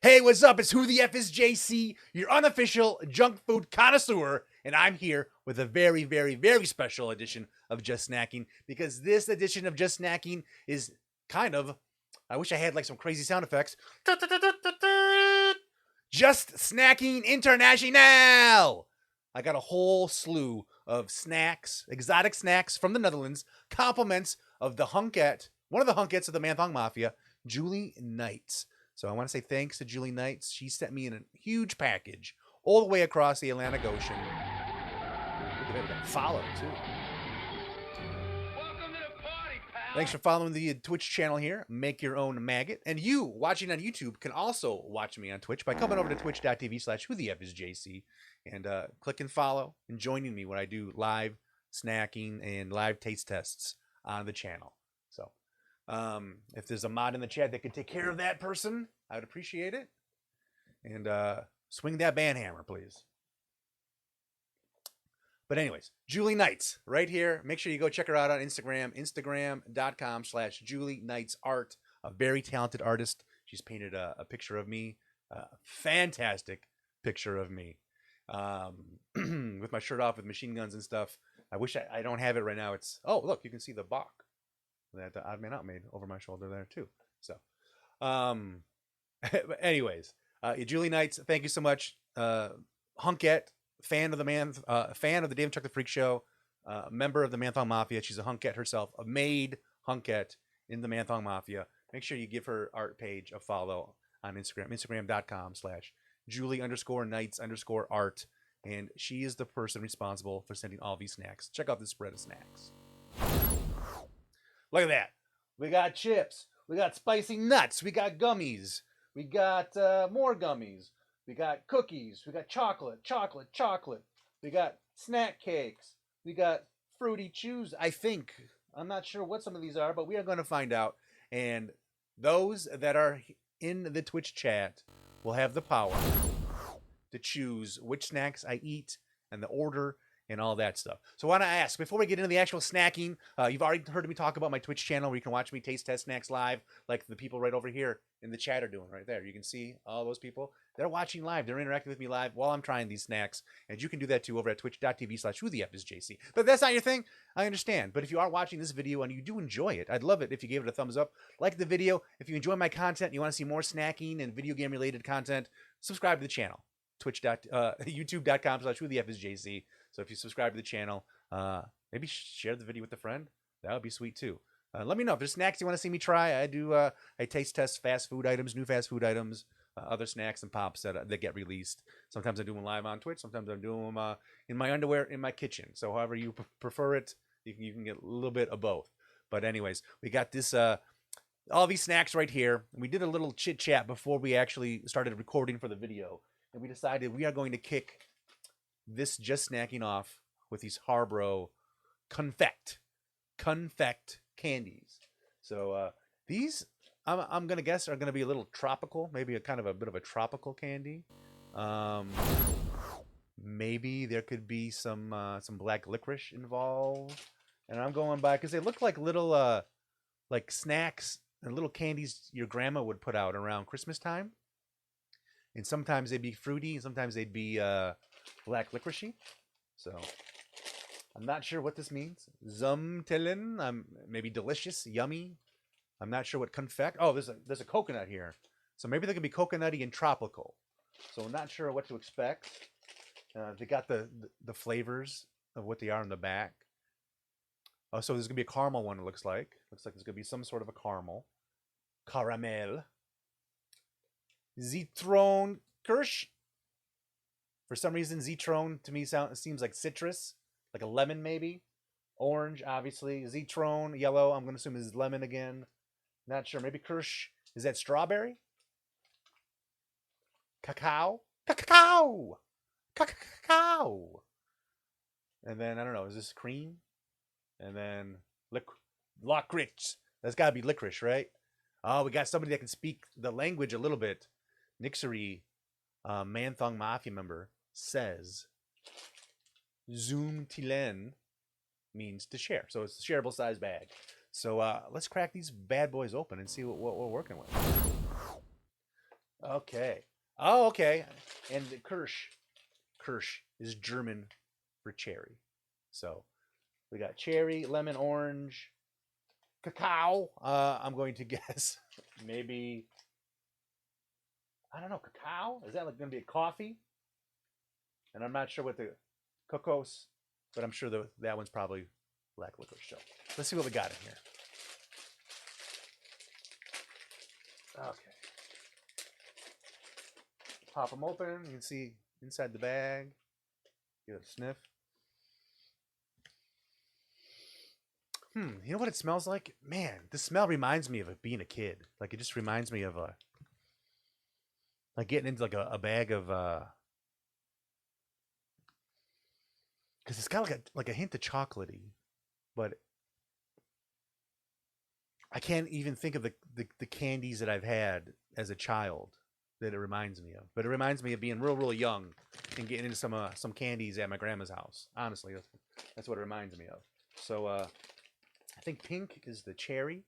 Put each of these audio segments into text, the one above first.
Hey, what's up? It's Who the F is JC, your unofficial junk food connoisseur, and I'm here with a very, very, very special edition of Just Snacking because this edition of Just Snacking is kind of, I wish I had like some crazy sound effects. Just Snacking International! I got a whole slew of snacks, exotic snacks from the Netherlands, compliments of the Hunkette, one of the Hunkettes of the Manthong Mafia, Julie Nuyts. So I want to say thanks to Julie Nuyts. She sent me in a huge package all the way across the Atlantic Ocean. Look at that, we got follow too. Welcome to the party, pal. Thanks for following the Twitch channel here. Make your own maggot. And you watching on YouTube can also watch me on Twitch by coming over to twitch.tv/whothefisjc and clicking follow and joining me when I do live snacking and live taste tests on the channel. So if there's a mod in the chat that could take care of that person, I would appreciate it. And swing that band hammer, please. But anyways, Julie Nuyts right here. Make sure you go check her out on Instagram, instagram.com/JulieNuytsArt. A very talented artist. She's painted a picture of me, a fantastic picture of me, with my shirt off with machine guns and stuff. I wish I don't have it right now. It's, oh, look, you can see the Bach that the Odd Man Out made over my shoulder there too. So, anyways, Julie Nuyts, thank you so much. Hunkette, fan of the Dave and Chuck the Freak Show, member of the Manthong Mafia. She's a Hunkette herself, a maid Hunkette in the Manthong Mafia. Make sure you give her art page a follow on Instagram, instagram.com/Julie_Nuyts_art. And she is the person responsible for sending all these snacks. Check out this spread of snacks. Look at that. We got chips. We got spicy nuts. We got gummies. We got more gummies. We got cookies. We got chocolate. We got snack cakes. We got fruity chews, I think. I'm not sure what some of these are, but we are going to find out. And those that are in the Twitch chat will have the power to choose which snacks I eat and the order and all that stuff. So I want to ask, before we get into the actual snacking, you've already heard me talk about my Twitch channel where you can watch me taste test snacks live, like the people right over here in the chat are doing right there. You can see all those people. They're watching live. They're interacting with me live while I'm trying these snacks. And you can do that too over at twitch.tv/whothefisjc. But if that's not your thing, I understand. But if you are watching this video and you do enjoy it, I'd love it if you gave it a thumbs up. Like the video. If you enjoy my content and you want to see more snacking and video game related content, subscribe to the channel. youtube.com/whothefisjc. So if you subscribe to the channel, maybe share the video with a friend. That would be sweet too. Let me know if there's snacks you want to see me try. I do. I taste test fast food items, new fast food items, other snacks and pops that get released. Sometimes I do them live on Twitch. Sometimes I do them in my underwear in my kitchen. So however you prefer it, you can get a little bit of both. But anyways, we got this all these snacks right here. We did a little chit chat before we actually started recording for the video, and we decided we are going to kick this Just Snacking off with these Harbro confect candies. So these I'm gonna guess are gonna be a little tropical, maybe a kind of a bit of a tropical candy. Maybe there could be some black licorice involved, and I'm going by because they look like little like snacks and little candies your grandma would put out around Christmas time. And sometimes they'd be fruity, and sometimes they'd be black licoricey. So I'm not sure what this means. Zumtelen, maybe delicious, yummy. I'm not sure what confect. Oh, there's a coconut here, so maybe they can be coconutty and tropical. So I'm not sure what to expect. They got the flavors of what they are in the back. Oh, so there's gonna be a caramel one. It looks like there's gonna be some sort of a caramel. Zitron Kirsch. For some reason, Zitron to me seems like citrus, like a lemon maybe. Orange, obviously. Zitron, yellow. I'm going to assume is lemon again. Not sure. Maybe Kirsch. Is that strawberry? Cacao. And then, I don't know. Is this cream? And then licorice. That's got to be licorice, right? Oh, we got somebody that can speak the language a little bit. Nixery, Manthong Mafia member, says Zoom Tilen means to share. So it's a shareable size bag. So let's crack these bad boys open and see what we're working with. Okay. Oh, okay. And the Kirsch is German for cherry. So we got cherry, lemon, orange, cacao. I'm going to guess maybe, I don't know, cacao. Is that like going to be a coffee? And I'm not sure what the cocos, but I'm sure that one's probably black licorice. So let's see what we got in here. Okay. Pop them open. You can see inside the bag. Give it a sniff. You know what it smells like? Man, this smell reminds me of it being a kid. Like, it just reminds me of like getting into like a bag of because it's got like a hint of chocolatey, but I can't even think of the candies that I've had as a child that it reminds me of. But it reminds me of being real young and getting into some candies at my grandma's house. Honestly, that's what it reminds me of. So I think pink is the cherry,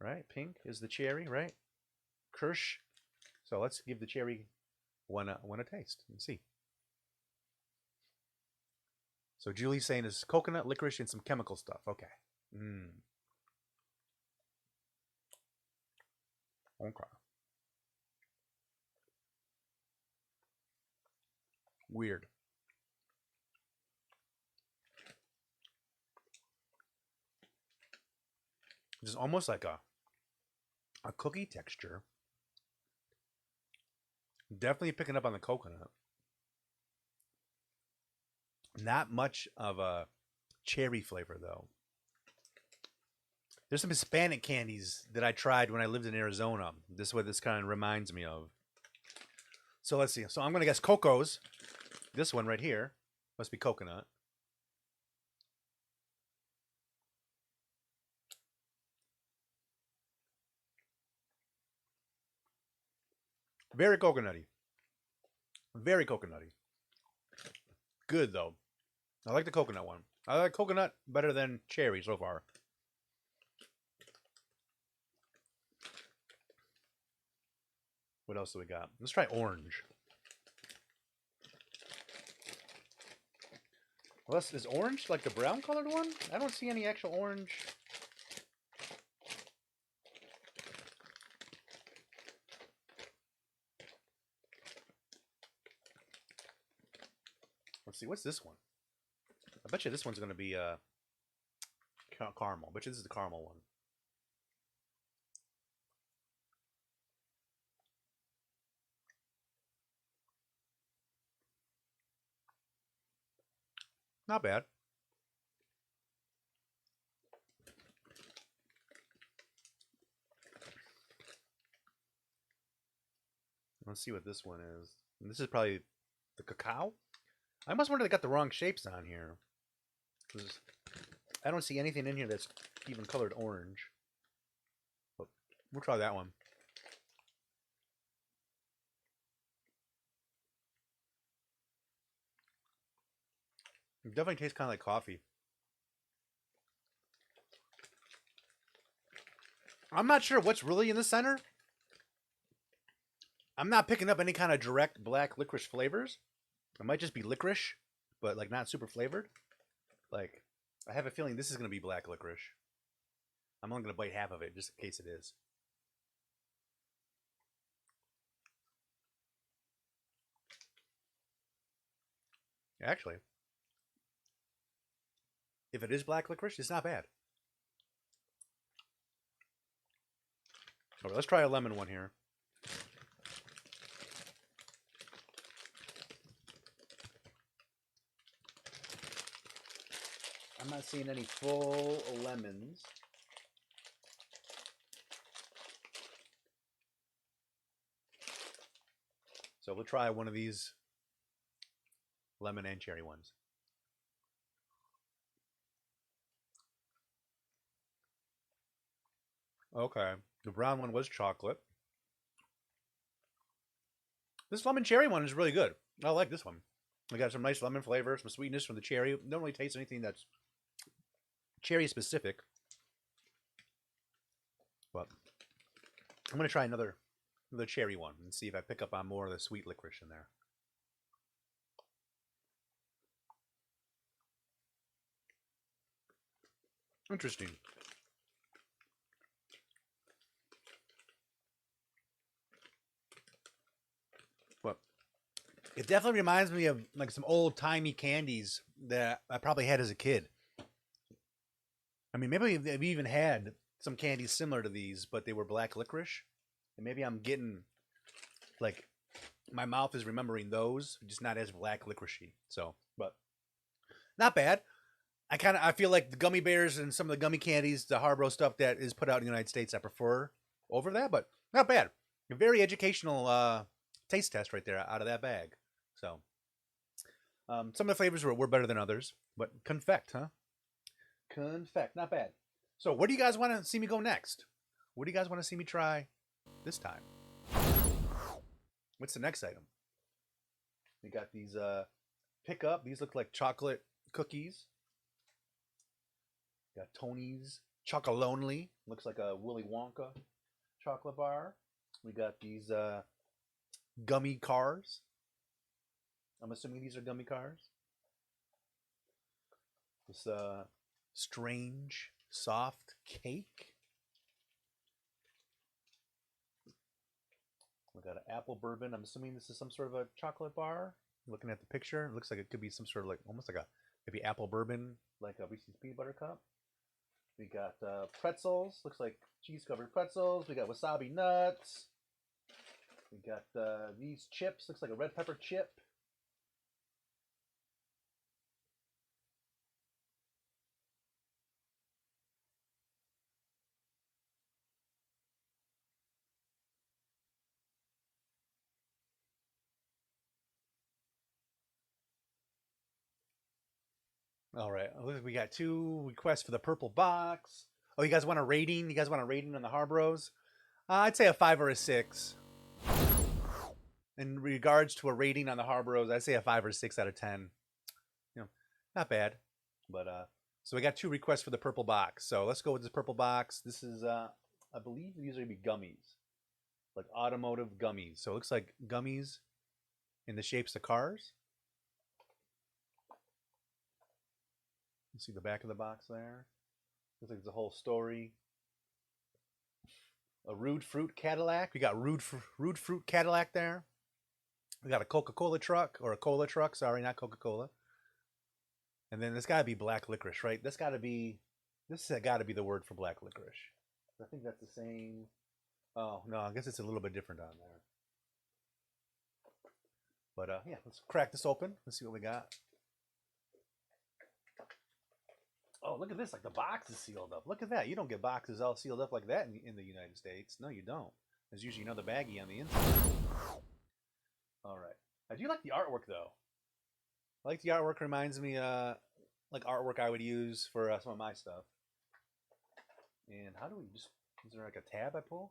right? Pink is the cherry, right? Kirsch. So let's give the cherry one a taste and see. So Julie's saying it's coconut, licorice, and some chemical stuff. Okay. Okay. Weird. It's almost like a cookie texture. Definitely picking up on the coconut. Not much of a cherry flavor, though. There's some Hispanic candies that I tried when I lived in Arizona. This is what this kind of reminds me of. So let's see. So I'm going to guess Coco's. This one right here must be coconut. Very coconutty. Very coconutty. Good, though. I like the coconut one. I like coconut better than cherry so far. What else do we got? Let's try orange. Well, is orange like the brown colored one? I don't see any actual orange. Let's see. What's this one? I bet you this one's going to be caramel. I bet you this is the caramel one. Not bad. Let's see what this one is. And this is probably the cacao. I must wonder they got the wrong shapes on here. I don't see anything in here that's even colored orange. But we'll try that one. It definitely tastes kind of like coffee. I'm not sure what's really in the center. I'm not picking up any kind of direct black licorice flavors. It might just be licorice, but like not super flavored. Like, I have a feeling this is going to be black licorice. I'm only going to bite half of it just in case it is. Actually, if it is black licorice, it's not bad. Okay, let's try a lemon one here. I'm not seeing any full lemons. So we'll try one of these lemon and cherry ones. Okay, the brown one was chocolate. This lemon cherry one is really good. I like this one. I got some nice lemon flavor, some sweetness from the cherry. Don't really taste anything that's cherry specific. But I'm going to try another the cherry one and see if I pick up on more of the sweet licorice in there. Interesting. But it definitely reminds me of like some old timey candies that I probably had as a kid. I mean, maybe they've even had some candies similar to these, but they were black licorice. And maybe I'm getting like my mouth is remembering those, just not as black licoricey. So, but not bad. I feel like the gummy bears and some of the gummy candies, the Haribo stuff that is put out in the United States, I prefer over that, but not bad. A very educational taste test right there out of that bag. So, some of the flavors were better than others, but confect, huh? Confect, not bad. So, where do you guys want to see me go next? What do you guys want to see me try this time? What's the next item? We got these pick up. These look like chocolate cookies. Got Tony's Chocolonely. Looks like a Willy Wonka chocolate bar. We got these gummy cars. I'm assuming these are gummy cars. This strange soft cake. We got an apple bourbon. I'm assuming this is some sort of a chocolate bar. Looking at the picture, it looks like it could be some sort of like almost like a maybe apple bourbon, like a Reese's peanut butter cup. We got pretzels. Looks like cheese covered pretzels. We got wasabi nuts. We got these chips. Looks like a red pepper chip. All right. We got 2 requests for the purple box. Oh, you guys want a rating? You guys want a rating on the Harbros? I'd say a 5 or a 6. In regards to a rating on the Harbros, I'd say a 5 or 6 out of 10. You know, not bad. But so we got 2 requests for the purple box. So let's go with this purple box. This is I believe these are gonna be gummies, like automotive gummies. So it looks like gummies in the shapes of cars. You see the back of the box there. Looks like it's a whole story. A Rude Fruit Cadillac. We got Rude Fruit Cadillac there. We got a Coca-Cola truck, or a cola truck. Sorry, not Coca-Cola. And then there's got to be black licorice, right? This has got to be the word for black licorice. I think that's the same. Oh, no, I guess it's a little bit different on there. But yeah, let's crack this open. Let's see what we got. Oh, look at this. Like the box is sealed up. Look at that. You don't get boxes all sealed up like that in the United States. No, you don't. There's usually another baggie on the inside. All right. I do like the artwork, though. I like the artwork. Reminds me like artwork I would use for some of my stuff. And how do we just... Is there like a tab I pull?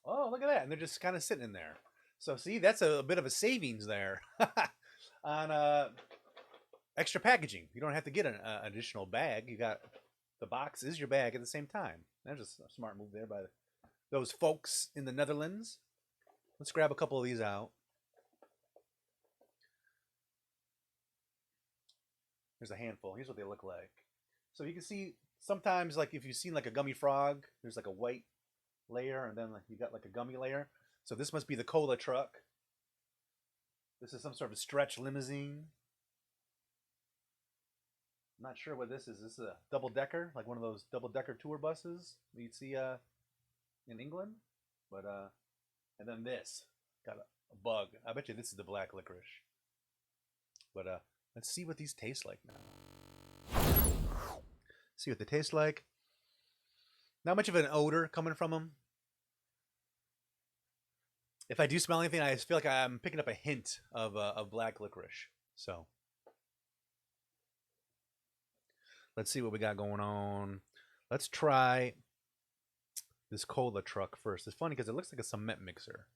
Oh, look at that. And they're just kind of sitting in there. So see, that's a bit of a savings there on extra packaging. You don't have to get an additional bag. You got the box is your bag at the same time. That's just a smart move there by those folks in the Netherlands. Let's grab a couple of these out. There's a handful. Here's what they look like. So you can see sometimes, like if you've seen like a gummy frog, there's like a white layer, and then like you got like a gummy layer. So this must be the cola truck. This is some sort of stretch limousine. I'm not sure what this is. This is a double decker, like one of those double decker tour buses you'd see in England. But and then this got a bug. I bet you this is the black licorice. But let's see what these taste like now. See what they taste like. Not much of an odor coming from them. If I do smell anything, I just feel like I'm picking up a hint of black licorice. So let's see what we got going on. Let's try this cola truck first. It's funny because it looks like a cement mixer,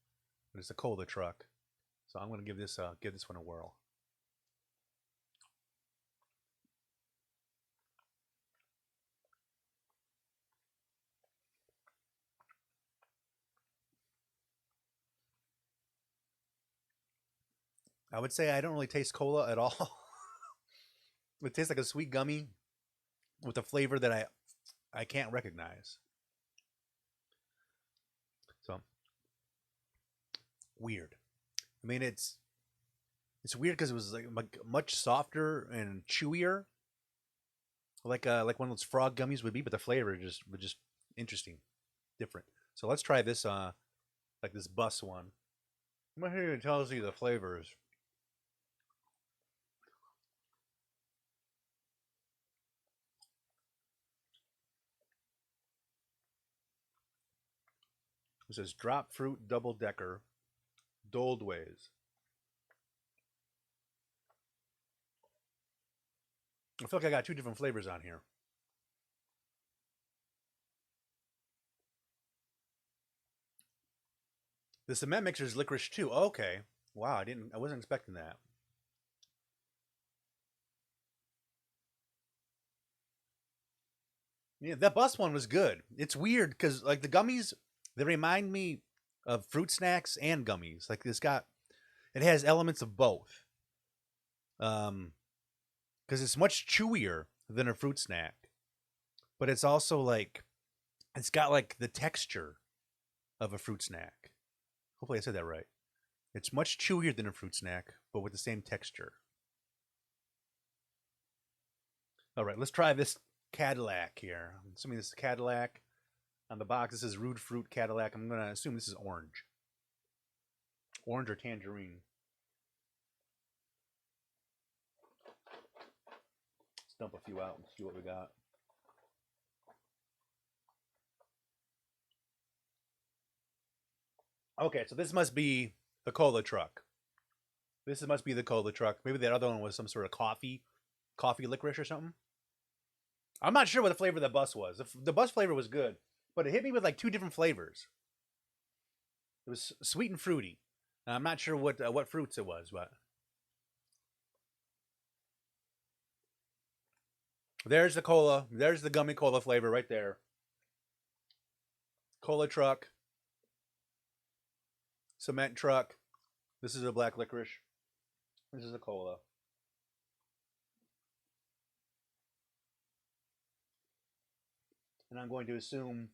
but it's a cola truck. So I'm going to give this one a whirl. I would say I don't really taste cola at all. It tastes like a sweet gummy with a flavor that I can't recognize. So weird. I mean, it's weird because it was like much softer and chewier, like one of those frog gummies would be, but the flavor just interesting, different. So let's try this like this bus one. I'm not here to tell you the flavors. It says drop fruit double decker, doled ways. I feel like I got two different flavors on here. The cement mixer is licorice too. Okay. Wow, I wasn't expecting that. Yeah, that bus one was good. It's weird because like the gummies, they remind me of fruit snacks and gummies. Like it has elements of both. Um, because it's much chewier than a fruit snack, but it's also like it's got like the texture of a fruit snack. Hopefully, I said that right. It's much chewier than a fruit snack, but with the same texture. All right, let's try this Cadillac here. I'm assuming this is Cadillac. On the box, this is Rude Fruit Cadillac. I'm going to assume this is orange. Orange or tangerine. Let's dump a few out and see what we got. Okay, so this must be the cola truck. This must be the cola truck. Maybe that other one was some sort of coffee licorice or something. I'm not sure what the flavor of the bus was. The bus flavor was good, but it hit me with like two different flavors. It was sweet and fruity. I'm not sure what fruits it was, but there's the cola. There's the gummy cola flavor right there. Cola truck, cement truck. This is a black licorice. This is a cola. And I'm going to assume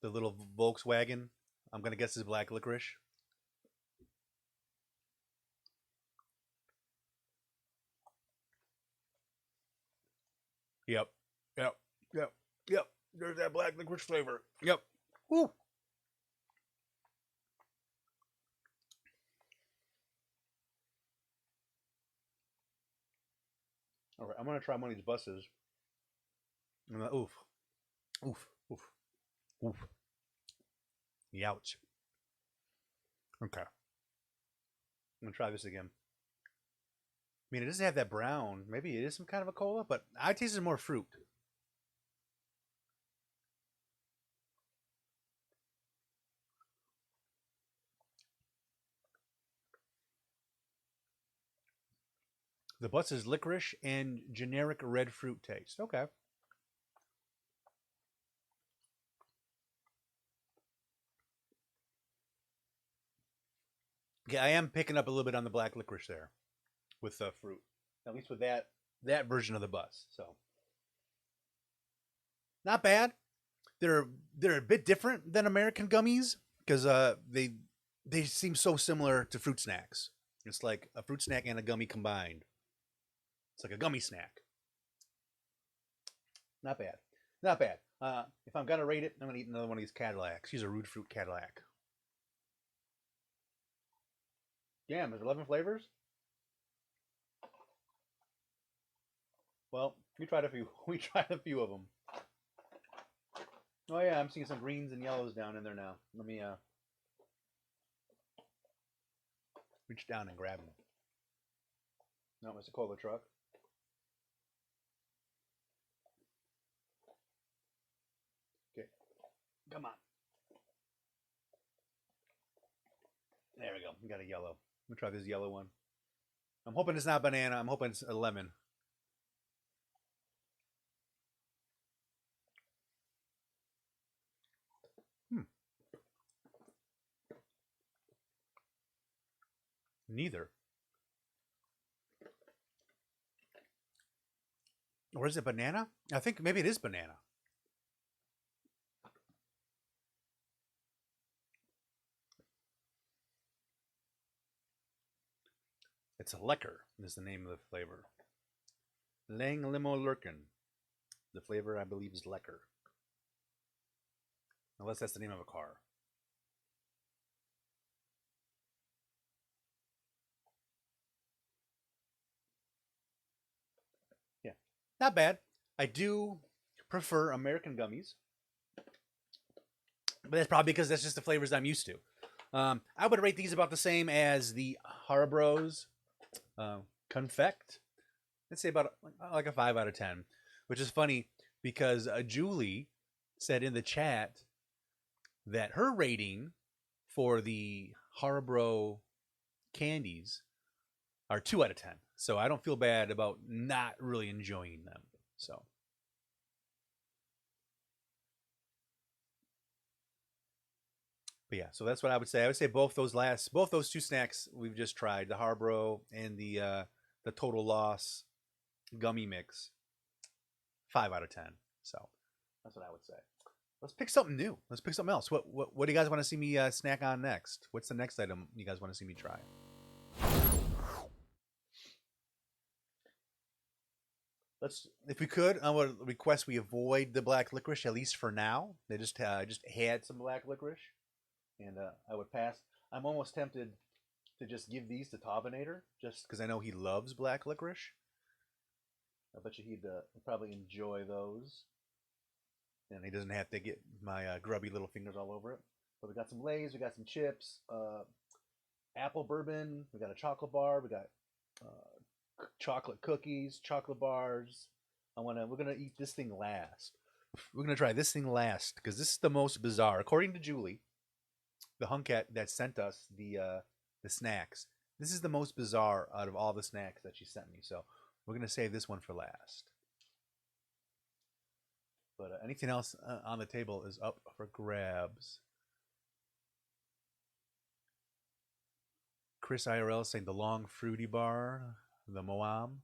the little Volkswagen, I'm going to guess is black licorice. Yep. Yep. Yep. Yep. There's that black licorice flavor. Yep. Woo. All right, I'm going to try one of these buses. Oof. Oof. Oof. Oof. Youch. Okay. I'm going to try this again. I mean, it doesn't have that brown. Maybe it is some kind of a cola, but I tasted more fruit. The bus is licorice and generic red fruit taste. Okay. Yeah, I am picking up a little bit on the black licorice there with the fruit. At least with that version of the bus. So not bad. They're a bit different than American gummies because they seem so similar to fruit snacks. It's like a fruit snack and a gummy combined. It's like a gummy snack. Not bad. Not bad. If I'm gonna rate it, I'm gonna eat another one of these Cadillacs. Here's a Rude Fruit Cadillac. Damn, there's 11 flavors. Well, we tried a few. We tried a few of them. Oh yeah, I'm seeing some greens and yellows down in there now. Let me reach down and grab them. No, it's a cola truck. Okay, come on. There we go. We got a yellow. Let me try this yellow one. I'm hoping it's not banana. I'm hoping it's a lemon. Hmm. Neither. Or is it banana? I think maybe it is banana. It's a lekker is the name of the flavor. Lang Limo Lurken. The flavor, I believe, is lekker. Unless that's the name of a car. Yeah, not bad. I do prefer American gummies, but that's probably because that's just the flavors I'm used to. I would rate these about the same as the Haribo's Confect. Let's say about like a 5 out of 10, which is funny because Julie said in the chat that her rating for the Haribo candies are 2 out of 10. So I don't feel bad about not really enjoying them. So. But yeah, so that's what I would say. I would say both those two snacks we've just tried, the Haribo and the Total Loss gummy mix, 5 out of 10. So that's what I would say. Let's pick something new. Let's pick something else. What do you guys want to see me snack on next? What's the next item you guys want to see me try? If we could, I would request we avoid the black licorice at least for now. They just had some black licorice, and I would pass. I'm almost tempted to just give these to Tobinator, just because I know he loves black licorice. I bet you he'd probably enjoy those, and he doesn't have to get my grubby little fingers all over it. But we got some Lay's, we got some chips, apple bourbon, we got a chocolate bar, we got chocolate cookies, chocolate bars. We're gonna eat this thing last. We're gonna try this thing last because this is the most bizarre, according to Julie, the Hunkette that sent us the snacks. This is the most bizarre out of all the snacks that she sent me. So we're gonna save this one for last. But anything else on the table is up for grabs. Chris IRL saying the long fruity bar, the Moam.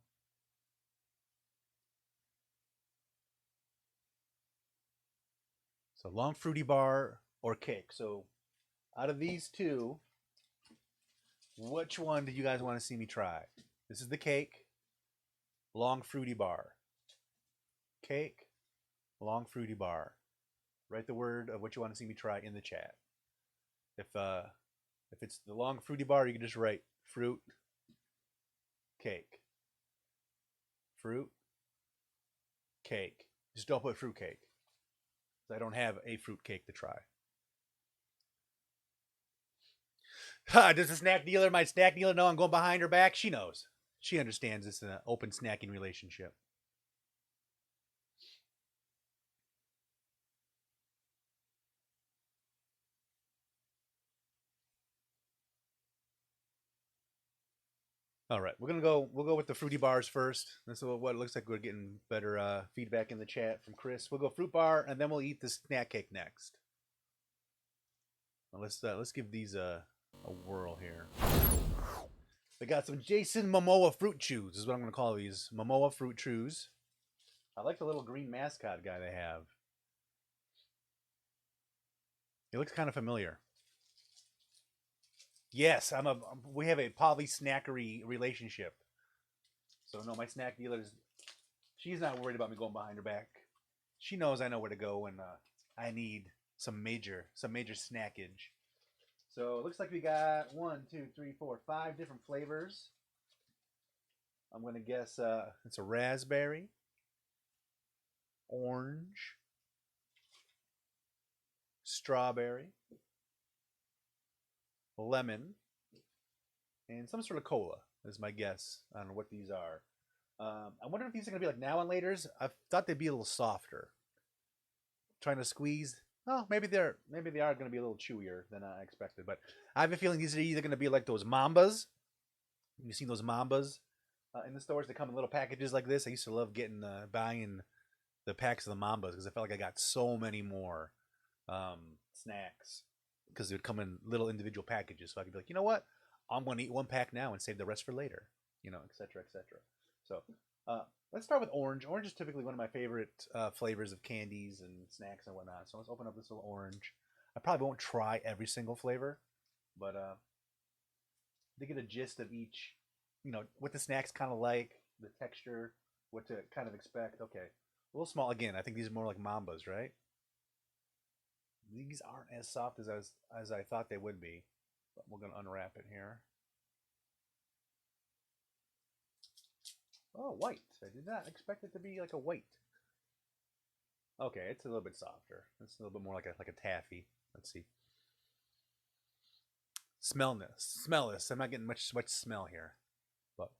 So long fruity bar or cake. So out of these two, which one do you guys want to see me try? This is the cake, long fruity bar. Cake, long fruity bar. Write the word of what you want to see me try in the chat. If it's the long fruity bar, you can just write fruit, cake. Fruit, cake. Just don't put fruit cake. I don't have a fruit cake to try. Does my snack dealer know I'm going behind her back? She knows. She understands it's an open snacking relationship. All right, we'll go with the fruity bars first. This is what it looks like. We're getting better feedback in the chat from Chris. We'll go fruit bar, and then we'll eat the snack cake next. Well, let's give these a whirl here. We got some Jason Momoa fruit chews. Is what I'm going to call these. Momoa fruit chews. I like the little green mascot guy they have. He looks kind of familiar. Yes, we have a poly-snackery relationship. So no, my snack dealer's, she's not worried about me going behind her back. She knows I know where to go when I need some major snackage. So it looks like we got 1, 2, 3, 4, 5 different flavors. I'm gonna guess it's a raspberry, orange, strawberry, lemon, and some sort of cola is my guess on what these are. I wonder if these are gonna be like now and later's. I thought they'd be a little softer. Trying to squeeze. Oh, maybe they are going to be a little chewier than I expected. But I have a feeling these are either going to be like those Mambas. You've seen those Mambas in the stores? They come in little packages like this. I used to love buying the packs of the Mambas because I felt like I got so many more snacks because they would come in little individual packages. So I could be like, you know what? I'm going to eat one pack now and save the rest for later, you know, etc., etc. So let's start with orange. Orange is typically one of my favorite flavors of candies and snacks and whatnot. So let's open up this little orange. I probably won't try every single flavor, but to get a gist of each, you know, what the snack's kind of like, the texture, what to kind of expect. Okay, a little small again. I think these are more like Mambas, right? These aren't as soft as I thought they would be, but we're gonna unwrap it here. Oh, white. I did not expect it to be like a white. Okay, it's a little bit softer. It's a little bit more like a taffy. Let's see. Smell this. I'm not getting much smell here, but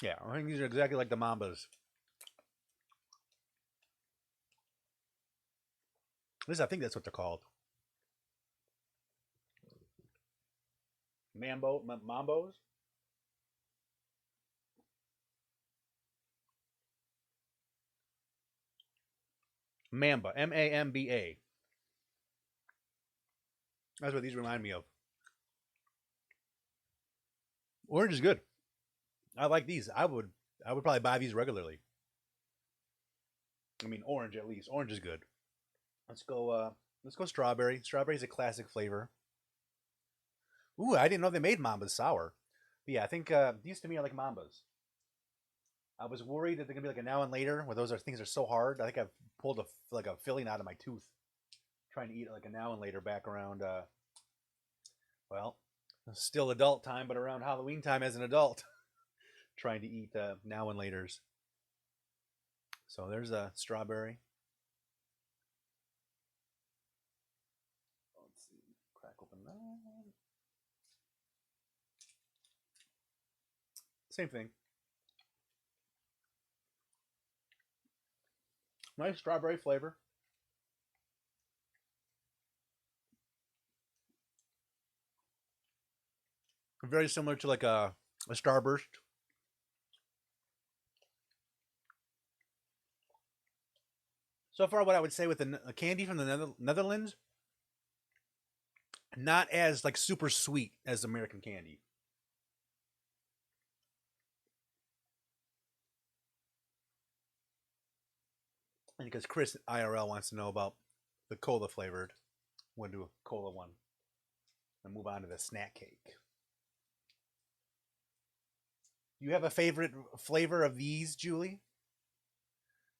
yeah, I think these are exactly like the Mambas. At least I think that's what they're called. Mambos. Mamba, Mamba. That's what these remind me of. Orange is good. I like these. I would probably buy these regularly. I mean, orange at least. Orange is good. Let's go. Let's go strawberry. Strawberry is a classic flavor. Ooh, I didn't know they made Mambas sour. But yeah, I think these to me are like Mambas. I was worried that they're gonna be like a now and later, where those are things are so hard. I think I've pulled a filling out of my tooth trying to eat like a now and later back around. Well, still adult time, but around Halloween time as an adult, trying to eat now and laters. So there's a strawberry. Let's see, crack open that. Same thing. Nice strawberry flavor. Very similar to like a Starburst. So far, what I would say with the candy from the Netherlands, not as like super sweet as American candy. And because Chris IRL wants to know about the cola flavored, we'll do a cola one and move on to the snack cake. You have a favorite flavor of these, Julie?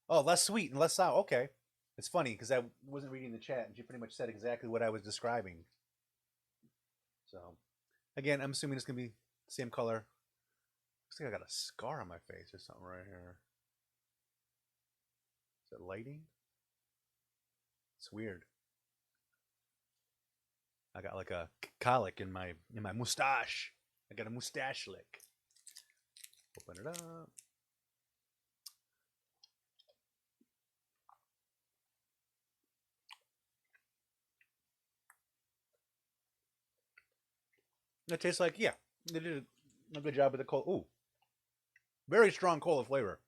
Oh, less sweet and less sour. Okay. It's funny because I wasn't reading the chat and she pretty much said exactly what I was describing. So, again, I'm assuming it's going to be the same color. Looks like I got a scar on my face or something right here. Is it lighting? It's weird. I got like a colic in my mustache. I got a mustache lick. Open it up. It tastes like, yeah, they did a good job with the cola. Ooh, very strong cola flavor.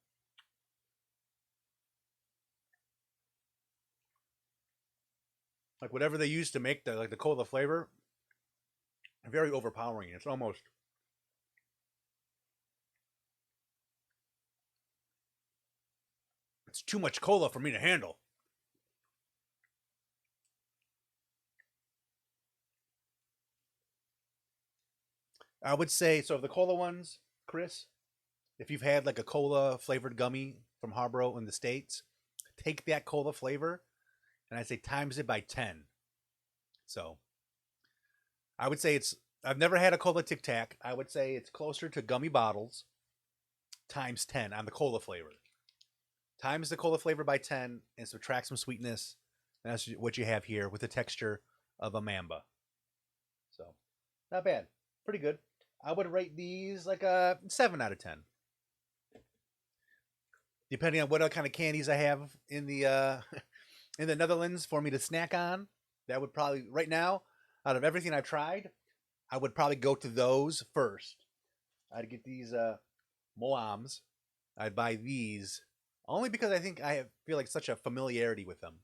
Like whatever they used to make the cola flavor, very overpowering. It's almost it's too much cola for me to handle. I would say so. Of the cola ones, Chris, if you've had like a cola flavored gummy from Harborough in the States, take that cola flavor and I'd say times it by 10. So I would say I've never had a cola Tic Tac. I would say it's closer to gummy bottles times 10 on the cola flavor. Times the cola flavor by 10 and subtract some sweetness. That's what you have here with the texture of a mamba. So not bad. Pretty good. I would rate these like a 7 out of 10. Depending on what kind of candies I have in the in the Netherlands for me to snack on, that would probably right now, out of everything I've tried, I would probably go to those first. I'd get these Moams. I'd buy these only because I think I feel like such a familiarity with them.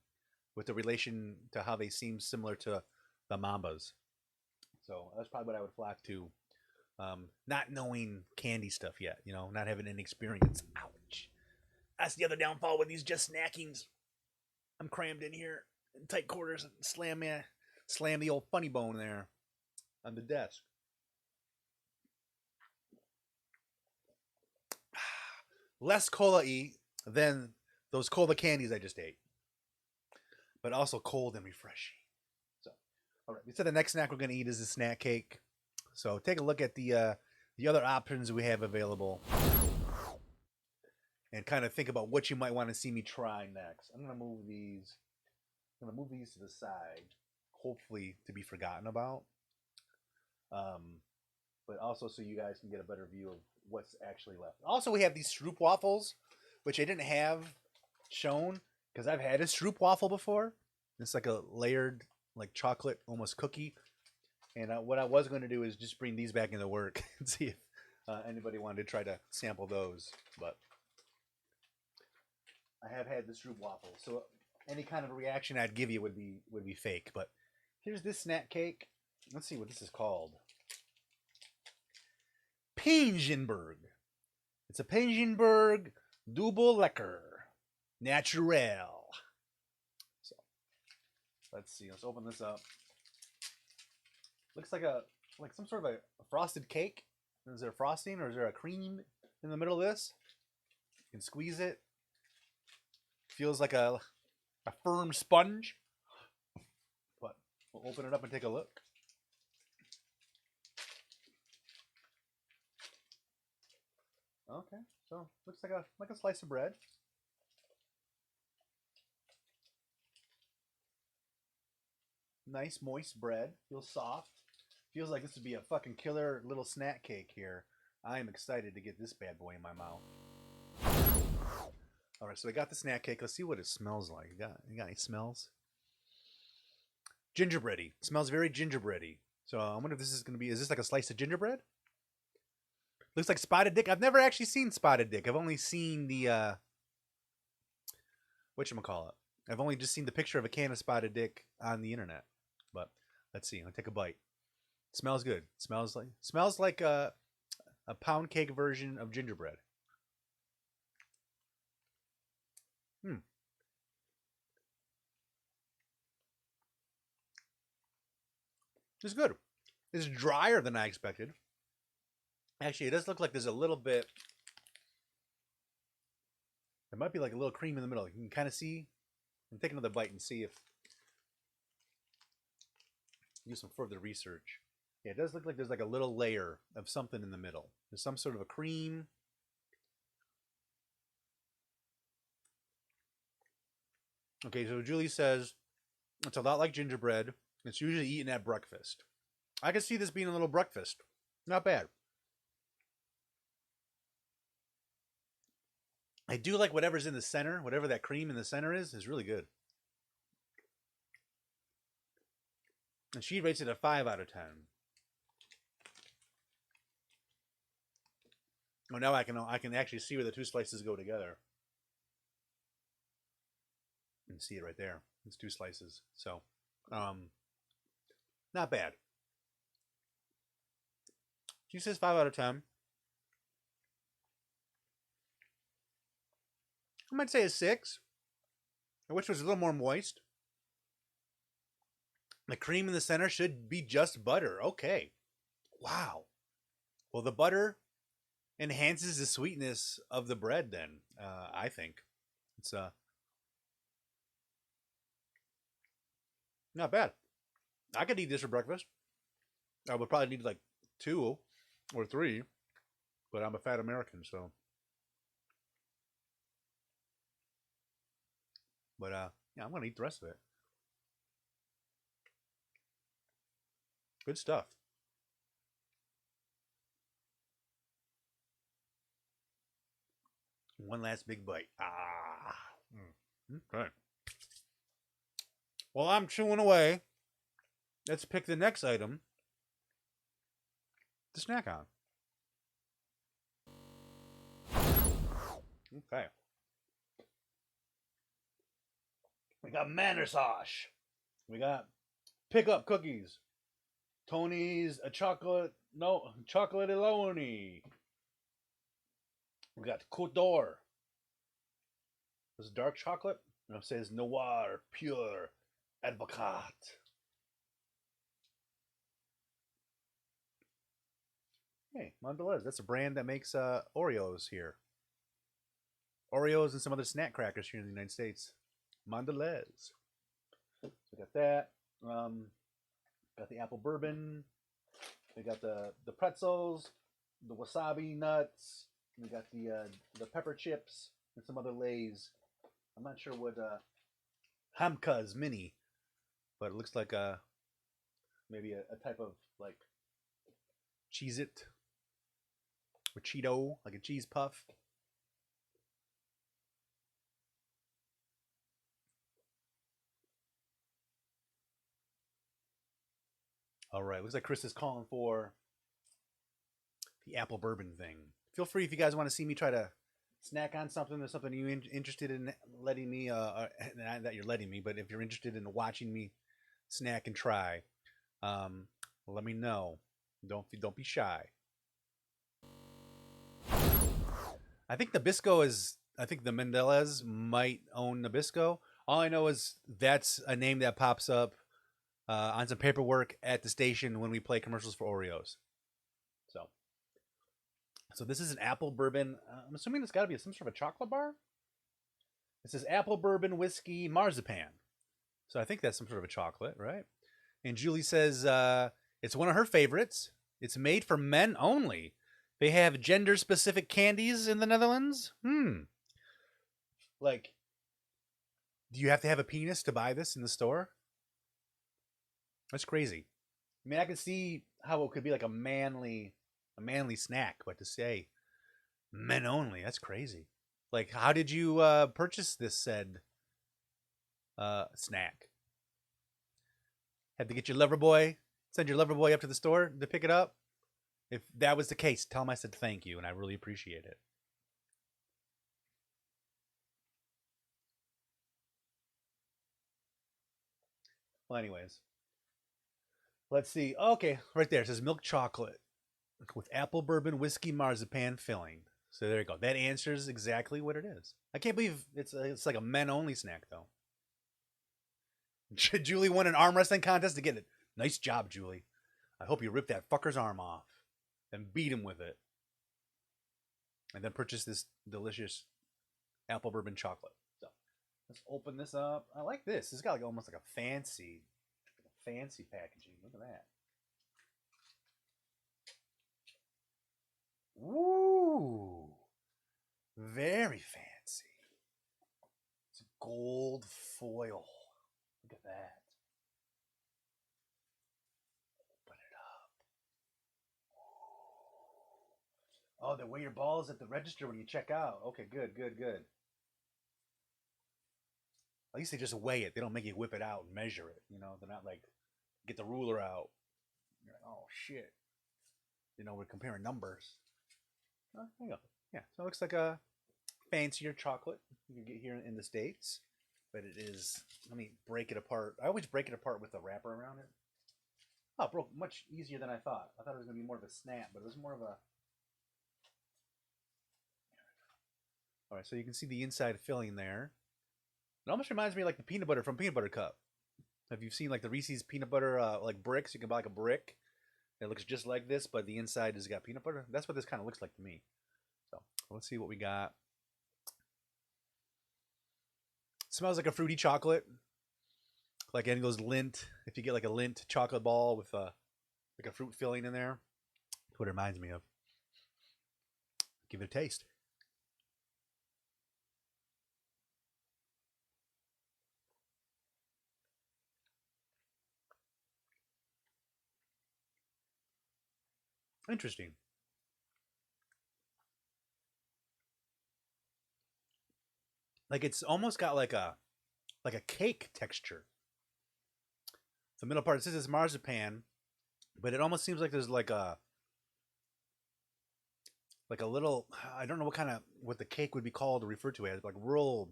with the relation to how they seem similar to the Mambas. So that's probably what I would flock to. Not knowing candy stuff yet, you know, not having any experience. Ouch. That's the other downfall with these just snackings. I'm crammed in here in tight quarters and slam the old funny bone there on the desk. Less cola-y than those cola candies I just ate, but also cold and refreshing. So, all right. So the next snack we're going to eat is a snack cake. So take a look at the other options we have available, and kind of think about what you might want to see me try next. I'm going to move these. I'm going to move these to the side, hopefully to be forgotten about. But also so you guys can get a better view of what's actually left. Also, we have these Stroop waffles, which I didn't have shown because I've had a Stroop waffle before. It's like a layered, like chocolate, almost cookie. And what I was going to do is just bring these back into work and see if anybody wanted to try to sample those. But I have had the Stroop waffle, so any kind of reaction I'd give you would be fake. But here's this snack cake. Let's see what this is called. Pingenberg. It's a Pingenberg Double Lecker Naturel. So let's see. Let's open this up. Looks like some sort of a frosted cake. Is there frosting or is there a cream in the middle of this? You can squeeze it. Feels like a firm sponge. But we'll open it up and take a look. Okay, so looks like a slice of bread. Nice moist bread. Feels soft. Feels like this would be a fucking killer little snack cake here. I am excited to get this bad boy in my mouth. All right, so I got the snack cake. Let's see what it smells like. You got any smells? Gingerbready. It smells very gingerbready. So I wonder if this is going to be. Is this like a slice of gingerbread? Looks like spotted dick. I've never actually seen spotted dick. I've only seen the whatchamacallit. I've only just seen the picture of a can of spotted dick on the internet. But let's see. I'll take a bite. Smells good. Smells like a pound cake version of gingerbread. It's good. It's drier than I expected. Actually, it does look like there's a little bit. There might be like a little cream in the middle. You can kind of see. And take another bite and see if. Do some further research. Yeah, it does look like there's like a little layer of something in the middle. There's some sort of a cream. Okay, so Julie says it's a lot like gingerbread. It's usually eaten at breakfast. I can see this being a little breakfast. Not bad. I do like whatever's in the center. Whatever that cream in the center is really good. And she rates it a 5 out of 10. Oh, now I can actually see where the two slices go together. You can see it right there. It's two slices. So, not bad. She says 5 out of 10. I might say a 6. I wish it was a little more moist. The cream in the center should be just butter. Okay. Wow. Well, the butter enhances the sweetness of the bread then, I think. It's not bad. I could eat this for breakfast. I would probably need like 2 or 3, but I'm a fat American, so. But yeah, I'm gonna eat the rest of it. Good stuff. One last big bite. Okay. While I'm chewing away, let's pick the next item to snack on. Okay. We got Mannersosh. We got Pick Up Cookies. Tony's a chocolate, no, chocolate Eloni. We got Cote d'Or. This is dark chocolate. And it says Noir Pure Advocat. Hey, Mondelez. That's a brand that makes Oreos here. Oreos and some other snack crackers here in the United States. Mondelez. So we got that. Got the apple bourbon. We got the pretzels, the wasabi nuts. We got the pepper chips and some other Lays. I'm not sure what Hamka's mini, but it looks like maybe a type of like Cheez-It or Cheeto, like a cheese puff. All right, looks like Chris is calling for the apple bourbon thing. Feel free if you guys want to see me try to snack on something or something you're interested in letting me, not that you're letting me, but if you're interested in watching me snack and try, let me know. Don't be shy. I think Nabisco is. I think the Mendelez might own Nabisco. All I know is that's a name that pops up on some paperwork at the station when we play commercials for Oreos. So this is an apple bourbon. I'm assuming it's got to be some sort of a chocolate bar. It says apple bourbon whiskey marzipan. So I think that's some sort of a chocolate, right? And Julie says it's one of her favorites. It's made for men only. They have gender-specific candies in the Netherlands. Like, do you have to have a penis to buy this in the store? That's crazy. I mean, I can see how it could be like a manly snack, but to say men only, that's crazy. Like, how did you purchase this said snack? Had to get your lover boy, send your lover boy up to the store to pick it up? If that was the case, tell him I said thank you, and I really appreciate it. Well, anyways, let's see. Okay, right there. It says milk chocolate with apple bourbon whiskey marzipan filling. So there you go. That answers exactly what it is. I can't believe it's like a men only snack though. Julie won an arm wrestling contest to get it. Nice job, Julie. I hope you rip that fucker's arm off and beat him with it. And then purchase this delicious apple bourbon chocolate. So let's open this up. I like this. It's got like almost like a fancy packaging. Look at that. Ooh, very fancy. It's gold foil. Look at that. Open it up. Oh, they weigh your balls at the register when you check out. Okay, good. At least they just weigh it. They don't make you whip it out and measure it. You know, they're not like get the ruler out. You're like, oh shit. You know, we're comparing numbers. Oh, there you go. Yeah, so it looks like a fancier chocolate you can get here in the States. But it is, let me break it apart. I always break it apart with the wrapper around it. Oh, it broke much easier than I thought. I thought it was going to be more of a snap, but it was more of a... All right, so you can see the inside filling there. It almost reminds me of like the peanut butter from Peanut Butter Cup. Have you seen like the Reese's peanut butter like bricks? You can buy like a brick. It looks just like this, but the inside has got peanut butter. That's what this kind of looks like to me. So let's see what we got. It smells like a fruity chocolate. Like any of those Lindt. If you get like a Lindt chocolate ball with like a fruit filling in there. That's what it reminds me of. Give it a taste. Interesting. Like it's almost got like a cake texture. The middle part, it says it's marzipan, but it almost seems like there's like a little, I don't know what the cake would be called or referred to as, like real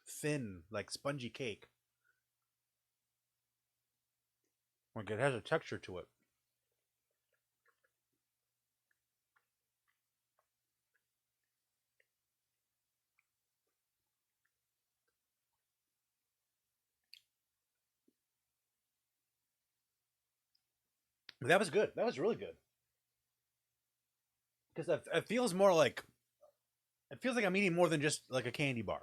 thin, like spongy cake. Like it has a texture to it. That was good. That was really good. Because it feels more like I'm eating more than just like a candy bar.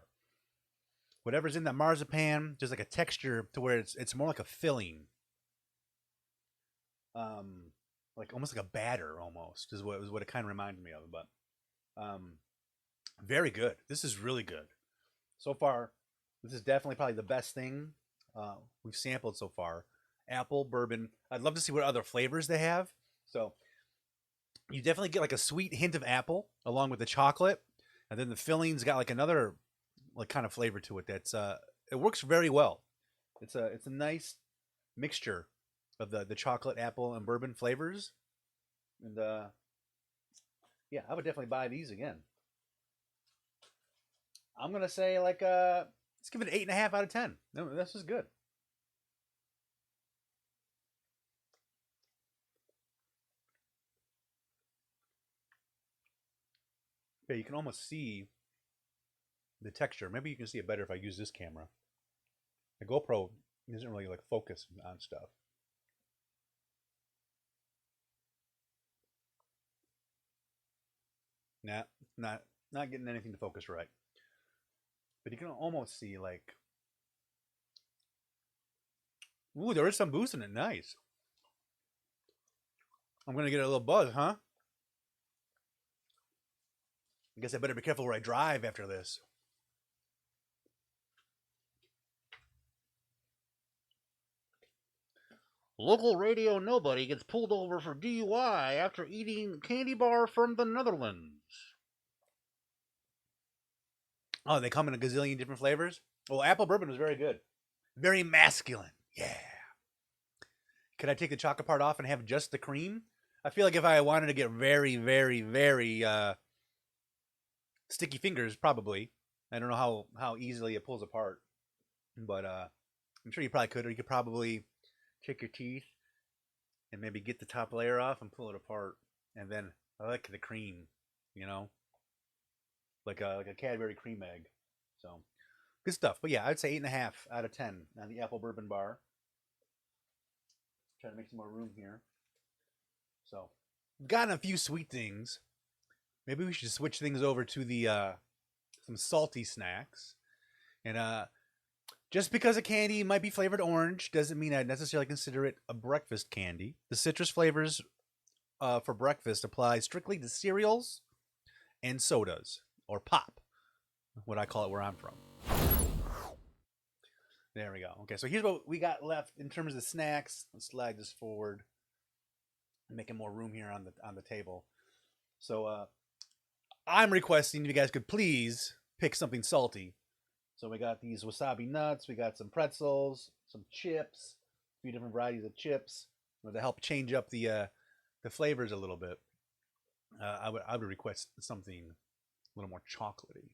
Whatever's in that marzipan, there's like a texture to where it's more like a filling. Like almost like a batter almost is what it kind of reminded me of. But very good. This is really good. So far, this is definitely probably the best thing we've sampled so far. Apple, bourbon. I'd love to see what other flavors they have. So you definitely get like a sweet hint of apple along with the chocolate, and then the filling's got like another like kind of flavor to it. That's it works very well. It's a nice mixture of the chocolate, apple, and bourbon flavors, and yeah, I would definitely buy these again. I'm gonna say like let's give it an 8.5 out of 10. No, this is good. Yeah, you can almost see the texture. Maybe you can see it better if I use this camera. The GoPro isn't really like focused on stuff. Nah, not getting anything to focus right. But you can almost see like, ooh, there is some boost in it. Nice. I'm gonna get a little buzz, huh? I guess I better be careful where I drive after this. Local radio nobody gets pulled over for DUI after eating candy bar from the Netherlands. Oh, they come in a gazillion different flavors? Well, apple bourbon was very good. Very masculine. Yeah. Could I take the chocolate part off and have just the cream? I feel like if I wanted to get very, very, very sticky fingers, probably. I don't know how easily it pulls apart, but I'm sure you probably could, or you could probably take your teeth and maybe get the top layer off and pull it apart, and then I like the cream, you know, like a Cadbury cream egg. So good stuff. But yeah, I'd say 8.5 out of 10 on the apple bourbon bar. Try to make some more room here. So gotten a few sweet things. Maybe we should switch things over to the some salty snacks. And just because a candy might be flavored orange doesn't mean I'd necessarily consider it a breakfast candy. The citrus flavors for breakfast apply strictly to cereals and sodas, or pop, what I call it where I'm from. There we go. Okay, so here's what we got left in terms of snacks. Let's slide this forward, making more room here on the table. So I'm requesting if you guys could please pick something salty. So we got these wasabi nuts, we got some pretzels, some chips, a few different varieties of chips to help change up the flavors a little bit. I would request something a little more chocolatey.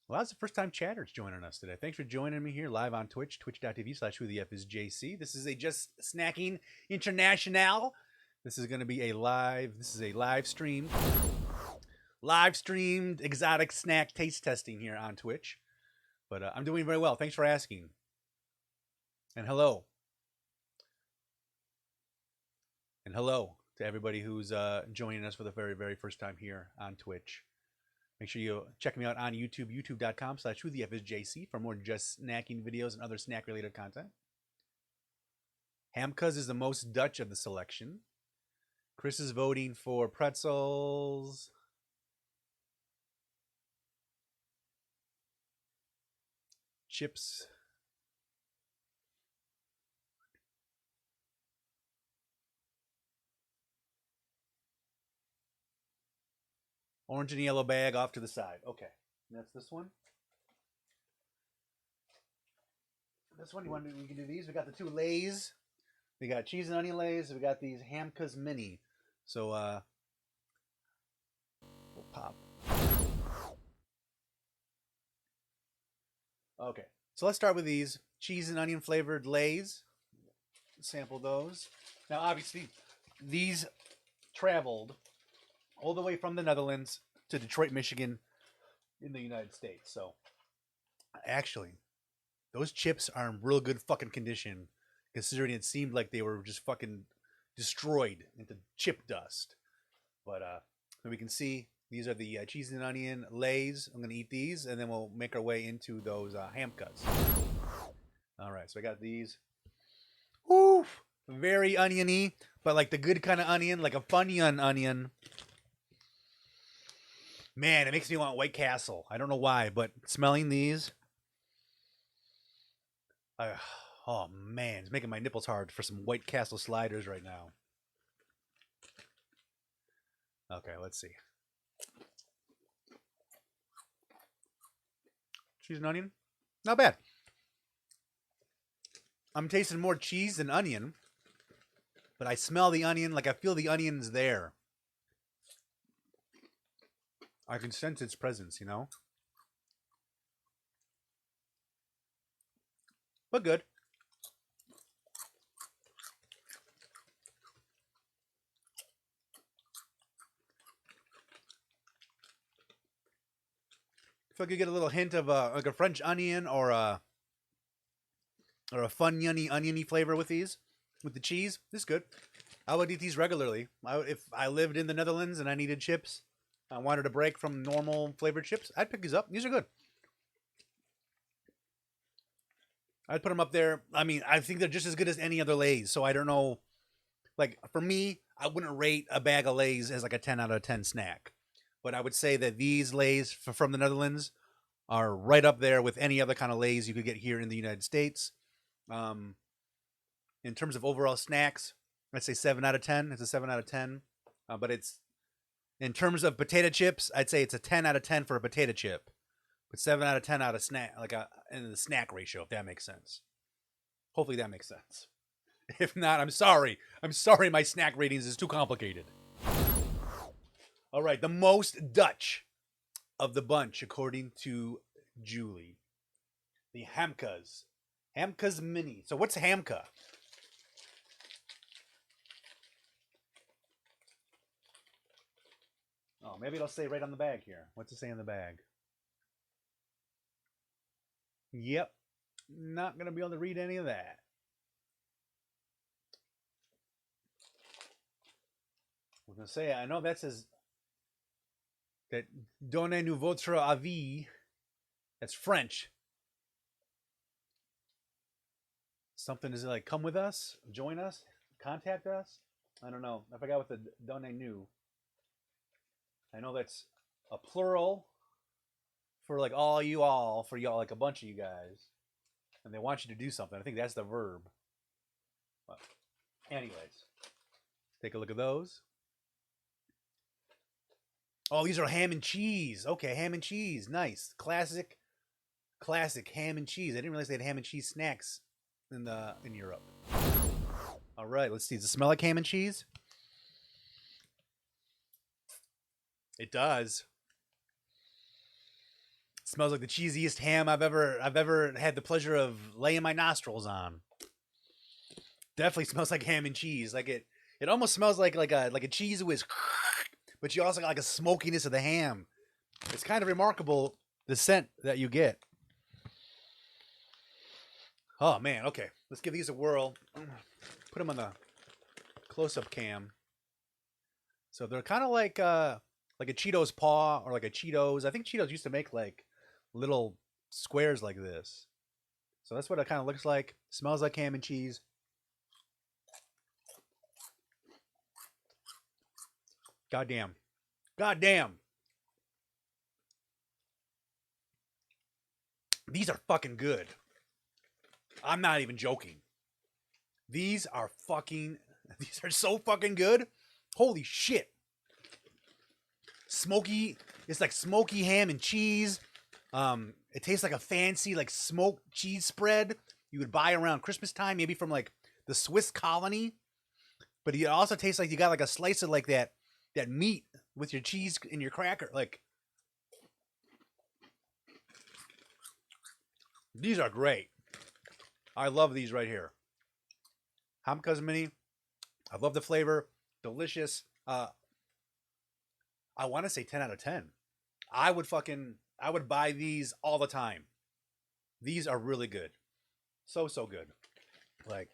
Well, that's the first time chatters joining us today. Thanks for joining me here live on Twitch, twitch.tv/whothefisjc. This is a Just Snacking International. This is going to be a live stream. Live streamed exotic snack taste testing here on Twitch. But I'm doing very well. Thanks for asking. And hello. And hello to everybody who's joining us for the very, very first time here on Twitch. Make sure you check me out on YouTube, youtube.com/whothefisjc for more Just Snacking videos and other snack-related content. Hamkes is the most Dutch of the selection. Chris is voting for pretzels. Chips. Orange and yellow bag off to the side. Okay. That's this one. This one, we can do these. We got the two Lays. We got cheese and onion Lays. We got these Hamkes Mini. So, we'll pop. Okay. So let's start with these cheese and onion flavored Lay's. Sample those. Now, obviously, these traveled all the way from the Netherlands to Detroit, Michigan, in the United States. So, actually, those chips are in real good fucking condition, considering it seemed like they were just fucking destroyed into chip dust. But we can see these are the cheese and onion Lay's. I'm gonna eat these, and then we'll make our way into those ham cuts. All right, so I got these. Woo! Very oniony, but like the good kind of onion, like a Funyun onion. Man, it makes me want White Castle. I don't know why, but smelling these, oh man, it's making my nipples hard for some White Castle sliders right now. Okay, let's see. Cheese and onion, not bad. I'm tasting more cheese than onion, but I smell the onion, like I feel the onion's there. I can sense its presence, you know? But good. If I could get a little hint of like a French onion or a Funyunny oniony flavor with these, with the cheese, this is good. I would eat these regularly. If I lived in the Netherlands and I needed chips, I wanted a break from normal flavored chips, I'd pick these up. These are good. I'd put them up there. I mean, I think they're just as good as any other Lay's. So I don't know. Like, for me, I wouldn't rate a bag of Lay's as like a 10 out of 10 snack. But I would say that these Lay's from the Netherlands are right up there with any other kind of Lay's you could get here in the United States. In terms of overall snacks, I'd say 7 out of 10. It's a 7 out of 10. But it's, in terms of potato chips, I'd say it's a 10 out of 10 for a potato chip. But 7 out of 10 out of snack, like in the snack ratio, if that makes sense. Hopefully that makes sense. If not, I'm sorry. I'm sorry my snack ratings is too complicated. All right, the most Dutch of the bunch, according to Julie. The Hamkas. Hamkas Mini. So what's Hamka? Oh, maybe it'll say right on the bag here. What's it say in the bag? Yep. Not going to be able to read any of that. I was going to say, I know that says that donnez-nous votre avis. That's French. Something is like, come with us, join us, contact us. I don't know. I forgot what the donnez-nous. I know that's a plural for like all you all, for y'all, like a bunch of you guys. And they want you to do something. I think that's the verb. Well, anyways, take a look at those. Oh, these are ham and cheese. Okay, ham and cheese. Nice. Classic ham and cheese. I didn't realize they had ham and cheese snacks in Europe. All right, let's see. Does it smell like ham and cheese? It does. It smells like the cheesiest ham I've ever had the pleasure of laying my nostrils on. Definitely smells like ham and cheese. Like it almost smells like a cheese whiz, but you also got like a smokiness of the ham. It's kind of remarkable, the scent that you get. Oh man, okay. Let's give these a whirl. Put them on the close-up cam. So they're kind of like a Cheetos paw or like a Cheetos. I think Cheetos used to make like little squares like this. So that's what it kind of looks like. Smells like ham and cheese. Goddamn. Goddamn. These are fucking good. I'm not even joking. These are so fucking good. Holy shit. Smoky. It's like smoky ham and cheese. It tastes like a fancy like smoked cheese spread you would buy around Christmas time, maybe from like the Swiss colony. But it also tastes like you got like a slice of like that meat with your cheese and your cracker. Like, These are great. I love these right here. Hamka's Mini. I love the flavor. Delicious. I want to say 10 out of 10. I would buy these all the time. These are really good. So good. Like,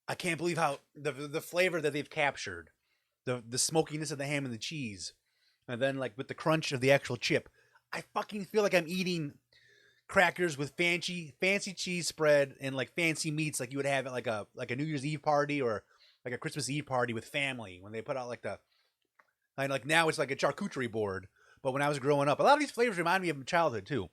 I can't believe how the flavor that they've captured. The smokiness of the ham and the cheese. And then like with the crunch of the actual chip. I fucking feel like I'm eating crackers with fancy cheese spread and like fancy meats like you would have at like a New Year's Eve party or like a Christmas Eve party with family when they put out like the like now it's like a charcuterie board. But when I was growing up, a lot of these flavors remind me of my childhood too.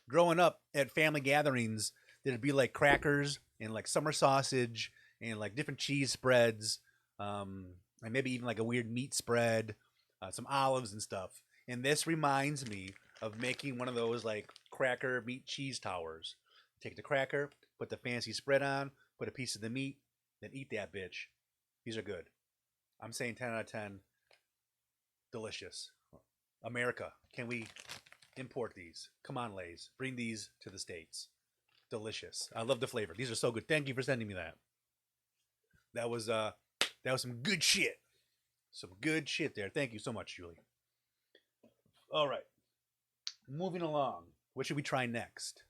Growing up at family gatherings, there'd be like crackers and like summer sausage and like different cheese spreads, and maybe even like a weird meat spread, some olives and stuff. And this reminds me of making one of those like cracker meat cheese towers. Take the cracker, put the fancy spread on, put a piece of the meat, then eat that bitch. These are good. I'm saying 10 out of 10. Delicious. America, can we import these? Come on, Lay's. Bring these to the States. Delicious. I love the flavor. These are so good. Thank you for sending me that. That was some good shit. Some good shit there. Thank you so much, Julie. All right. Moving along. What should we try next?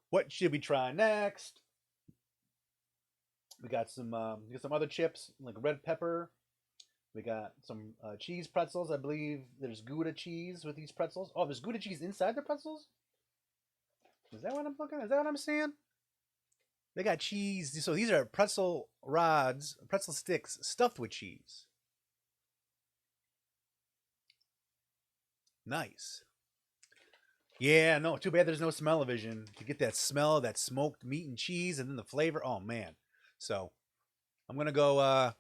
What should we try next? We got some other chips like red pepper. We got some cheese pretzels. I believe there's Gouda cheese with these pretzels. Oh, there's Gouda cheese inside the pretzels? Is that what I'm looking at? Is that what I'm saying? They got cheese. So these are pretzel rods, pretzel sticks stuffed with cheese. Nice. Yeah, no, too bad there's no smell-o-vision to get that smell of that smoked meat and cheese and then the flavor. Oh, man. So I'm going to go, well,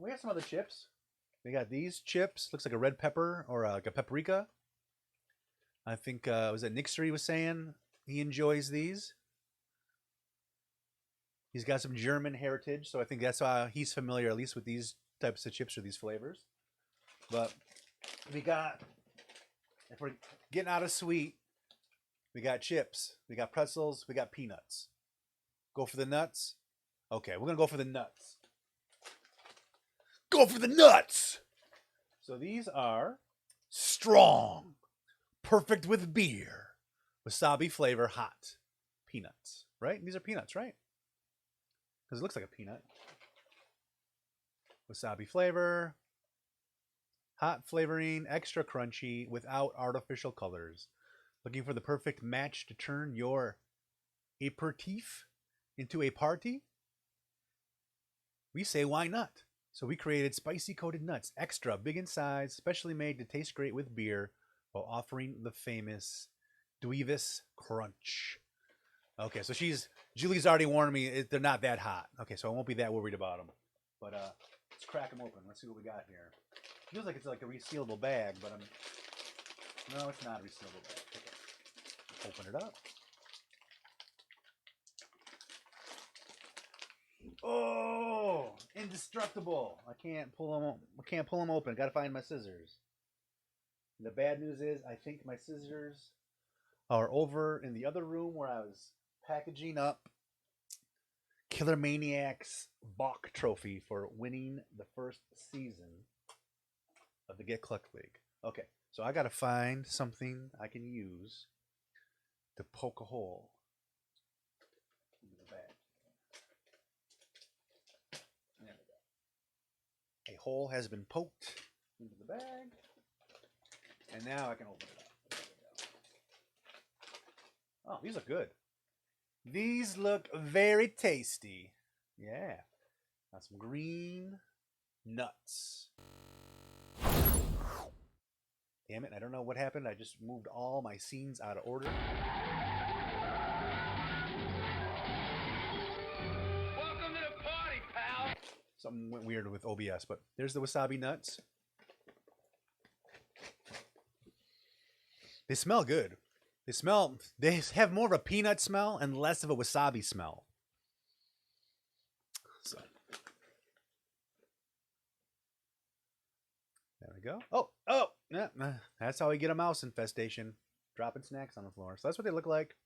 we got some other chips. We got these chips. Looks like a red pepper or like a paprika. I think, was that Nixery was saying he enjoys these. He's got some German heritage, so I think that's why he's familiar at least with these types of chips or these flavors. But we got, if we're getting out of sweet, we got chips, we got pretzels, we got peanuts. Go for the nuts? Okay, we're going to go for the nuts. Go for the nuts! So these are strong, perfect with beer, wasabi flavor, hot peanuts, right? These are peanuts, right? Because it looks like a peanut. Wasabi flavor, hot flavoring, extra crunchy, without artificial colors. Looking for the perfect match to turn your aperitif into a party? We say, why not? So we created spicy coated nuts, extra big in size, specially made to taste great with beer, while offering the famous Dweevis Crunch. Okay, so Julie's already warned me they're not that hot. Okay, so I won't be that worried about them. But let's crack them open. Let's see what we got here. Feels like it's like a resealable bag, but no, it's not a resealable bag. Okay. Open it up. Oh, indestructible! I can't pull them open. Got to find my scissors. And the bad news is, I think my scissors are over in the other room where I was packaging up Killer Maniac's Bach trophy for winning the first season of the Get Clucked League. Okay, so I gotta find something I can use to poke a hole into the bag. There we go. A hole has been poked into the bag, and now I can open it up. Oh, these look good. These look very tasty. Yeah. Got some green nuts. Damn it, I don't know what happened. I just moved all my scenes out of order. Welcome to the party, pal. Something went weird with OBS, but there's the wasabi nuts. They smell good. They have more of a peanut smell and less of a wasabi smell. So go. Oh, yeah, that's how we get a mouse infestation. Dropping snacks on the floor. So that's what they look like.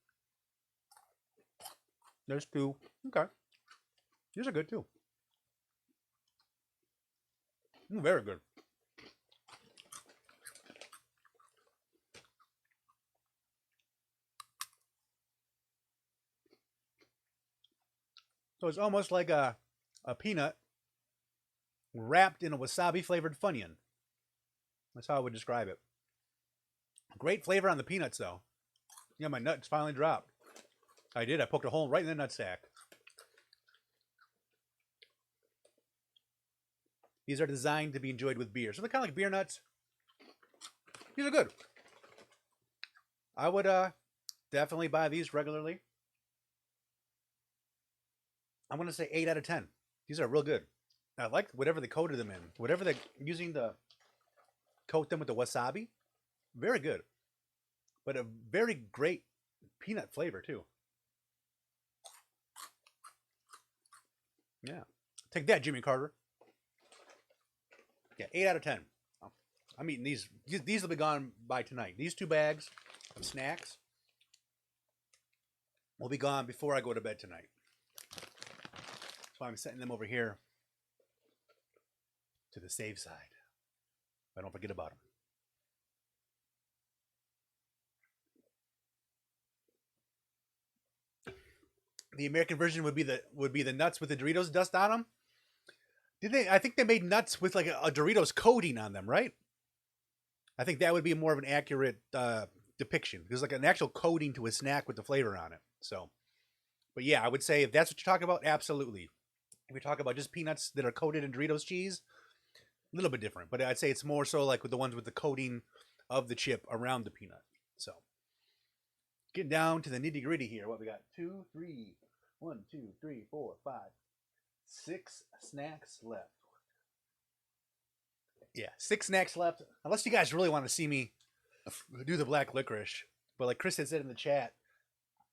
There's two. Okay. These are good too. Very good. So it's almost like a peanut wrapped in a wasabi flavored Funyun. That's how I would describe it. Great flavor on the peanuts though. Yeah, my nuts finally dropped. I did. I poked a hole right in the nutsack. These are designed to be enjoyed with beer. So they're kind of like beer nuts. These are good. I would definitely buy these regularly. I'm going to say 8 out of 10. These are real good. I like whatever they coated them in. Whatever they're using to coat them with the wasabi. Very good. But a very great peanut flavor too. Yeah. Take that, Jimmy Carter. Yeah, 8 out of 10. I'm eating these. These will be gone by tonight. These 2 bags of snacks will be gone before I go to bed tonight. That's why I'm setting them over here to the safe side. I don't forget about them. The American version would be the nuts with the Doritos dust on them. Did they? I think they made nuts with like a Doritos coating on them, right? I think that would be more of an accurate depiction. There's like an actual coating to a snack with the flavor on it. So, but yeah, I would say if that's what you're talking about, absolutely. If you're talking about just peanuts that are coated in Doritos cheese, a little bit different. But I'd say it's more so like with the ones with the coating of the chip around the peanut. So, getting down to the nitty gritty here. What we got? 2, 3, 1, 2, 3, 4, 5, 6 snacks left. Yeah, 6 snacks left. Unless you guys really want to see me do the black licorice. But like Chris had said in the chat,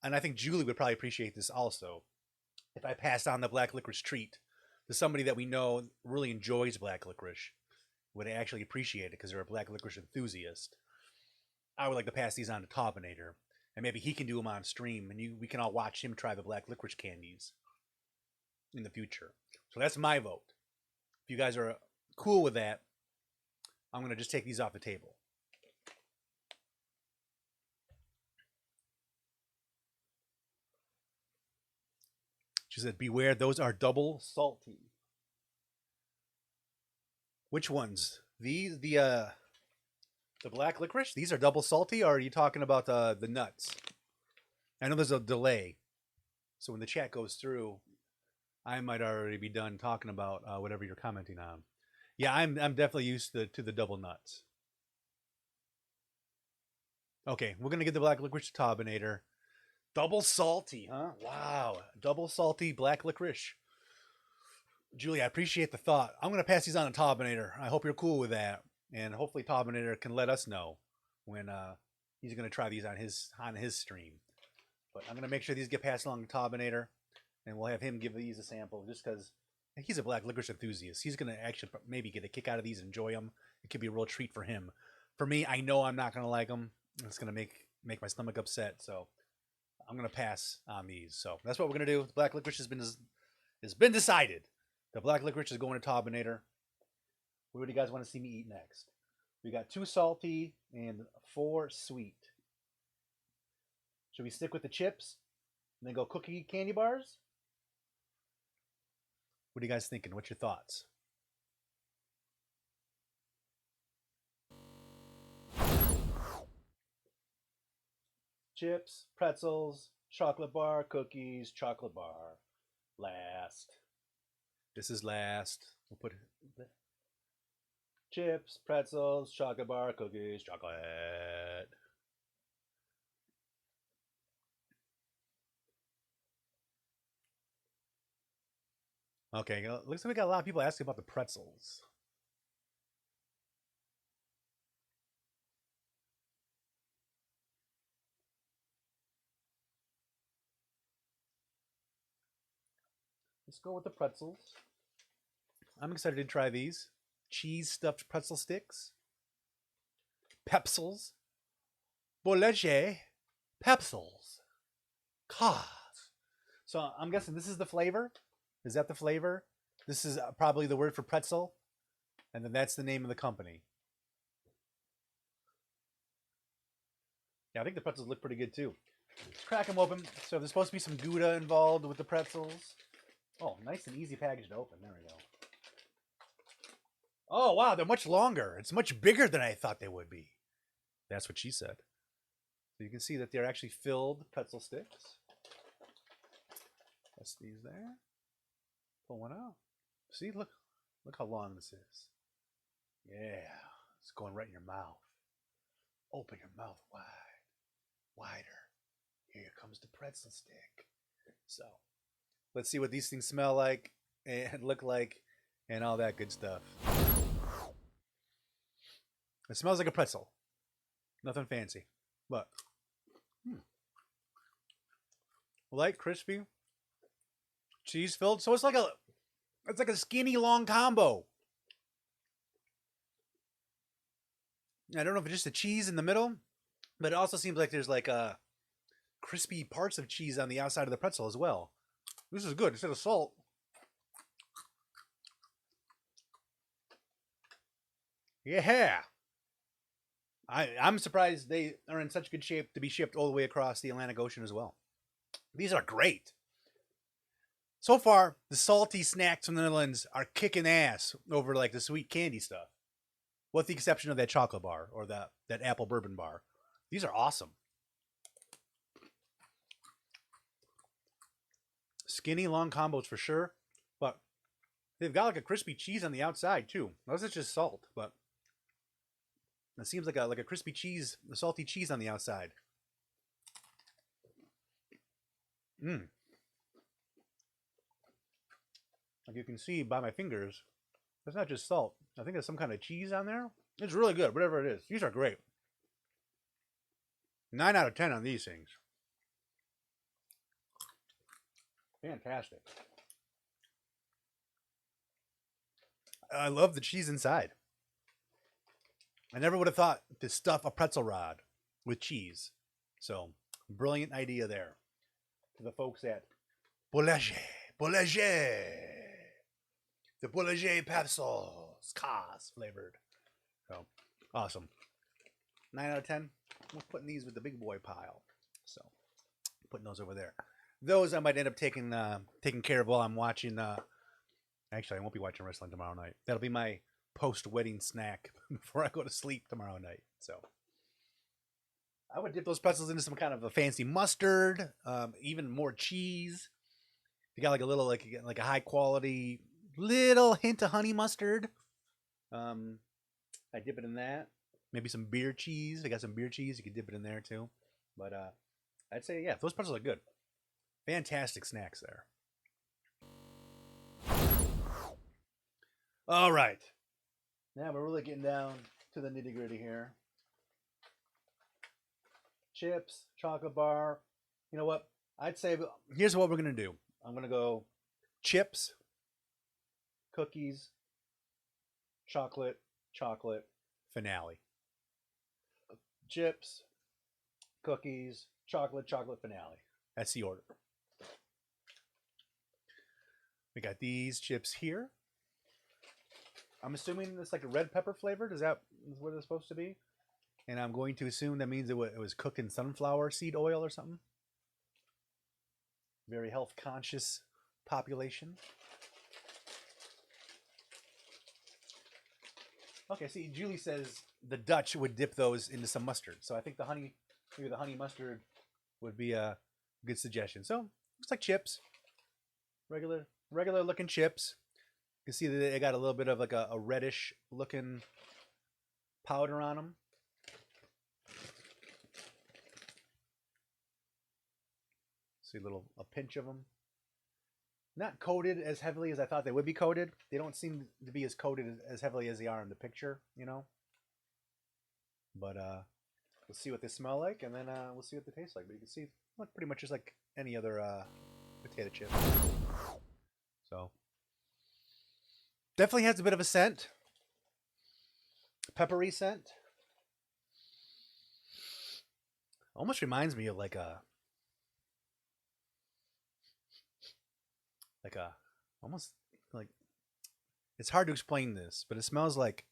and I think Julie would probably appreciate this also, if I passed on the black licorice treat to somebody that we know really enjoys black licorice, would actually appreciate it because they're a black licorice enthusiast. I would like to pass these on to Tobinator, and maybe he can do them on stream, and we can all watch him try the black licorice candies in the future. So that's my vote. If you guys are cool with that, I'm going to just take these off the table. She said, beware, those are double salty. Which ones? These, the black licorice? These are double salty, or are you talking about the nuts? I know there's a delay. So when the chat goes through, I might already be done talking about whatever you're commenting on. Yeah, I'm definitely used to the double nuts. Okay, we're going to get the black licorice to Tobinator. Double salty, huh? Wow. Double salty black licorice. Julie, I appreciate the thought. I'm going to pass these on to Tobinator. I hope you're cool with that. And hopefully Tobinator can let us know when he's going to try these on his stream. But I'm going to make sure these get passed along to Tobinator. And we'll have him give these a sample just because he's a black licorice enthusiast. He's going to actually maybe get a kick out of these and enjoy them. It could be a real treat for him. For me, I know I'm not going to like them. It's going to make my stomach upset. So I'm going to pass on these. So that's what we're going to do. The black licorice has been decided. The black licorice is going to Tobinator. What do you guys want to see me eat next? We got 2 salty and 4 sweet. Should we stick with the chips and then go cookie candy bars? What are you guys thinking? What's your thoughts? Chips, pretzels, chocolate bar, cookies, chocolate bar. Last. This is last. We'll put chips, pretzels, chocolate bar, cookies, chocolate. Okay, looks like we got a lot of people asking about the pretzels. Let's go with the pretzels. I'm excited to try these cheese stuffed pretzel sticks. Pepsels. Bolege. Pepsels. Cause. So I'm guessing this is the flavor. Is that the flavor? This is probably the word for pretzel. And then that's the name of the company. Yeah, I think the pretzels look pretty good too. Let's crack them open. So there's supposed to be some Gouda involved with the pretzels. Oh, nice and easy package to open. There we go. Oh, wow, they're much longer. It's much bigger than I thought they would be. That's what she said. So you can see that they're actually filled pretzel sticks. Press these there. Pull one out. See, look how long this is. Yeah, it's going right in your mouth. Open your mouth wide, wider. Here comes the pretzel stick. So, let's see what these things smell like and look like and all that good stuff. It smells like a pretzel. Nothing fancy, but light, crispy, cheese filled. So it's like a skinny long combo. I don't know if it's just the cheese in the middle, but it also seems like there's like crispy parts of cheese on the outside of the pretzel as well. This is good instead of salt. Yeah. I'm surprised they are in such good shape to be shipped all the way across the Atlantic Ocean as well. These are great. So far, the salty snacks from the Netherlands are kicking ass over like the sweet candy stuff. With the exception of that chocolate bar or that apple bourbon bar. These are awesome. Skinny long combos for sure, but they've got like a crispy cheese on the outside too. Unless it's just salt, but it seems like a crispy cheese, a salty cheese on the outside. Like you can see by my fingers, it's not just salt. I think there's some kind of cheese on there. It's really good, whatever it is. These are great. 9 out of 10 on these things. Fantastic. I love the cheese inside. I never would have thought to stuff a pretzel rod with cheese. So, brilliant idea there. To the folks at Bolege. The Bolege Pepsels. Cos flavored. So, awesome. 9 out of 10. We're putting these with the big boy pile. So, putting those over there. Those I might end up taking care of while I'm watching. Actually, I won't be watching wrestling tomorrow night. That'll be my post-wedding snack before I go to sleep tomorrow night. So I would dip those pretzels into some kind of a fancy mustard, even more cheese. You got like a little like a high quality little hint of honey mustard. I dip it in that. Maybe some beer cheese. I got some beer cheese. You can dip it in there too. But I'd say yeah, those pretzels are good. Fantastic snacks there. All right. Now we're really getting down to the nitty gritty here. Chips, chocolate bar. You know what? I'd say here's what we're going to do. I'm going to go chips, cookies, chocolate, finale. Chips, cookies, chocolate, finale. That's the order. We got these chips here. I'm assuming it's like a red pepper flavored. Is that what it's supposed to be? And I'm going to assume that means it was cooked in sunflower seed oil or something. Very health conscious population. Okay, see, Julie says the Dutch would dip those into some mustard. So I think maybe the honey mustard would be a good suggestion. So looks like chips. Regular looking chips. You can see that they got a little bit of like a reddish looking powder on them. See a pinch of them. Not coated as heavily as I thought they would be coated. They don't seem to be as coated as heavily as they are in the picture, you know. But we'll see what they smell like, and then we'll see what they taste like. But you can see, look pretty much just like any other potato chip. So definitely has a bit of a scent, peppery scent. Almost reminds me of like a almost like it's hard to explain this, but it smells like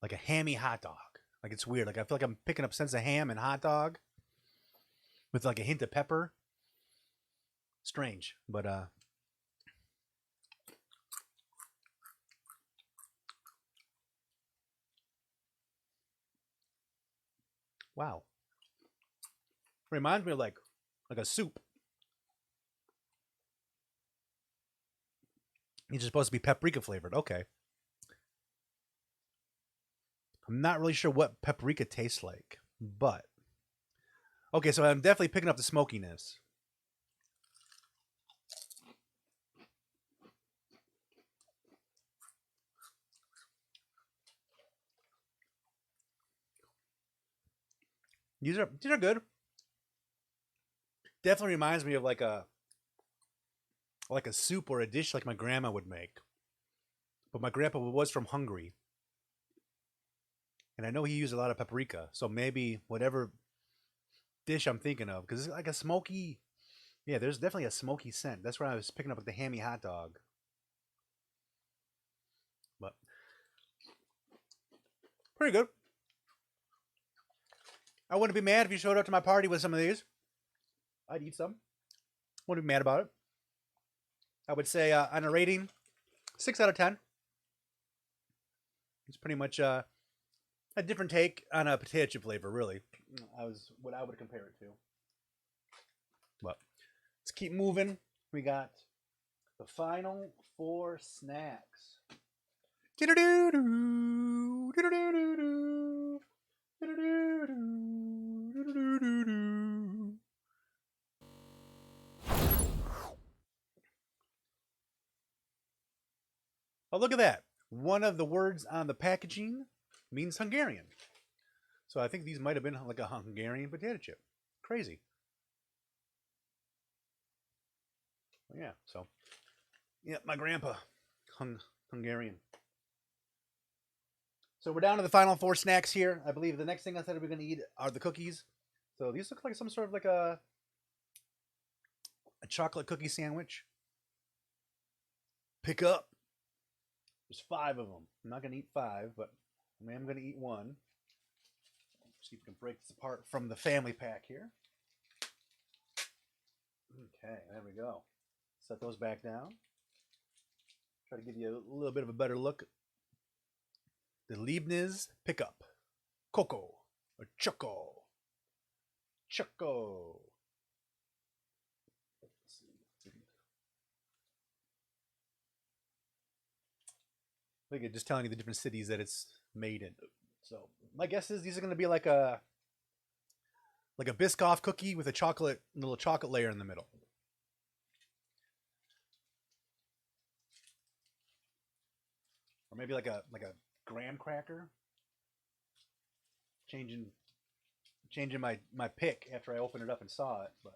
a hammy hot dog. Like it's weird. Like I feel like I'm picking up scents of ham and hot dog with like a hint of pepper. Strange, but wow. Reminds me of like a soup. It's supposed to be paprika flavored. Okay. I'm not really sure what paprika tastes like, but okay, so I'm definitely picking up the smokiness. These are good. Definitely reminds me of like a soup or a dish like my grandma would make. But my grandpa was from Hungary, and I know he used a lot of paprika. So maybe whatever dish I'm thinking of, because it's like a smoky. Yeah, there's definitely a smoky scent. That's where I was picking up with the hammy hot dog. But pretty good. I wouldn't be mad if you showed up to my party with some of these. I'd eat some. Wouldn't be mad about it. I would say on a rating, 6 out of 10. It's pretty much a different take on a potato chip flavor, really. I was what I would compare it to. But let's keep moving. We got the final 4 snacks. Oh, look at that. One of the words on the packaging means Hungarian. So I think these might have been like a Hungarian potato chip. Crazy. Yeah, so. Yeah, my grandpa. Hungarian. So we're down to the final 4 snacks here. I believe the next thing I said we're going to eat are the cookies. So these look like some sort of like a chocolate cookie sandwich. Pick up. There's 5 of them. I'm not going to eat 5, but I am going to eat one. See if we can break this apart from the family pack here. Okay, there we go. Set those back down. Try to give you a little bit of a better look. The Leibniz Pickup. Coco. Or Choco. Choco. Let's see. I think it's just telling you the different cities that it's made in. So my guess is these are going to be like a Biscoff cookie with a little chocolate layer in the middle. Or maybe like a graham cracker. Changing my pick after I opened it up and saw it, but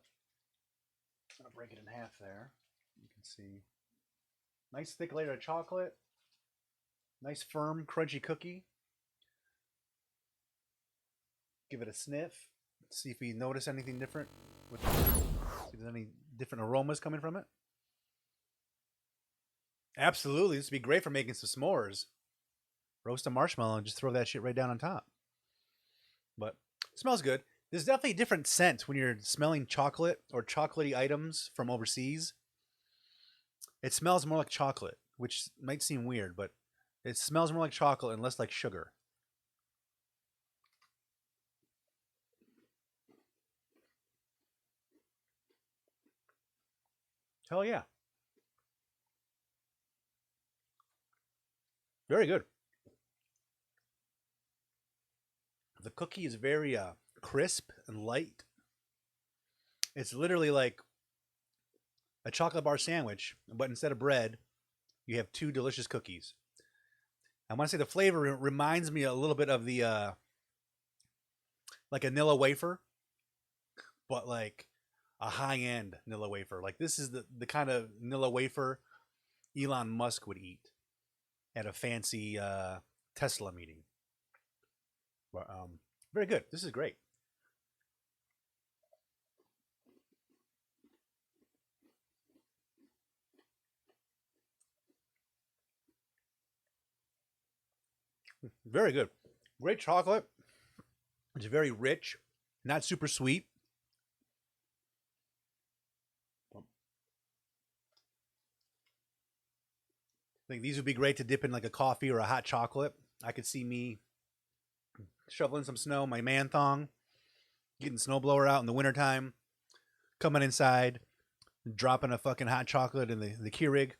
I'm gonna break it in half there. You can see nice thick layer of chocolate, nice firm crunchy cookie. Give it a sniff. See if we notice anything different. See if there's any different aromas coming from it. Absolutely, this would be great for making some s'mores. Roast a marshmallow and just throw that shit right down on top. But it smells good. There's definitely a different scent when you're smelling chocolate or chocolatey items from overseas. It smells more like chocolate, which might seem weird, but it smells more like chocolate and less like sugar. Hell yeah. Very good. The cookie is very crisp and light. It's literally like a chocolate bar sandwich, but instead of bread, you have 2 delicious cookies. I want to say the flavor reminds me a little bit of the like a Nilla wafer, but like a high-end Nilla wafer. Like this is the kind of Nilla wafer Elon Musk would eat at a fancy Tesla meeting. But very good. This is great. Very good. Great chocolate. It's very rich, not super sweet. I think these would be great to dip in like a coffee or a hot chocolate. I could see me shoveling some snow, my Manthong, getting snowblower out in the wintertime, coming inside, dropping a fucking hot chocolate in the Keurig,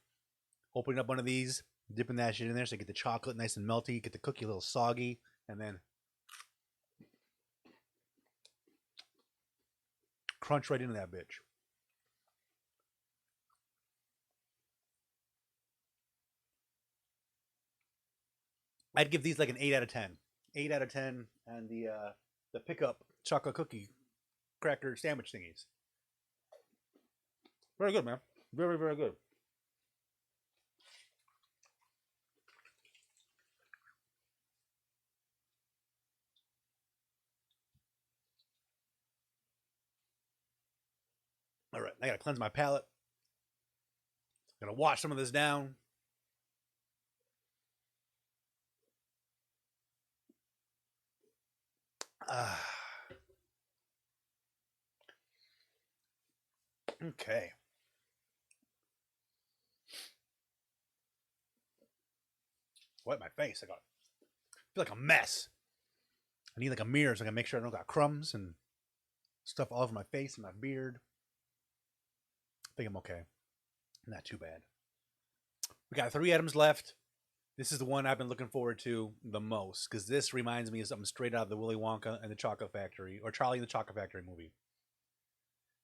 opening up one of these, dipping that shit in there so you get the chocolate nice and melty, get the cookie a little soggy, and then crunch right into that bitch. I'd give these like an 8 out of 10. 8 out of 10 on the pickup chocolate cookie cracker sandwich thingies. Very good, man. Very, very good. All right, I gotta cleanse my palate. Gotta wash some of this down. Okay. Wipe my face. I feel like a mess. I need like a mirror so I can make sure I don't got crumbs and stuff all over my face and my beard. I think I'm okay. Not too bad. We got 3 items left. This is the one I've been looking forward to the most because this reminds me of something straight out of the Willy Wonka and the Chocolate Factory or Charlie and the Chocolate Factory movie.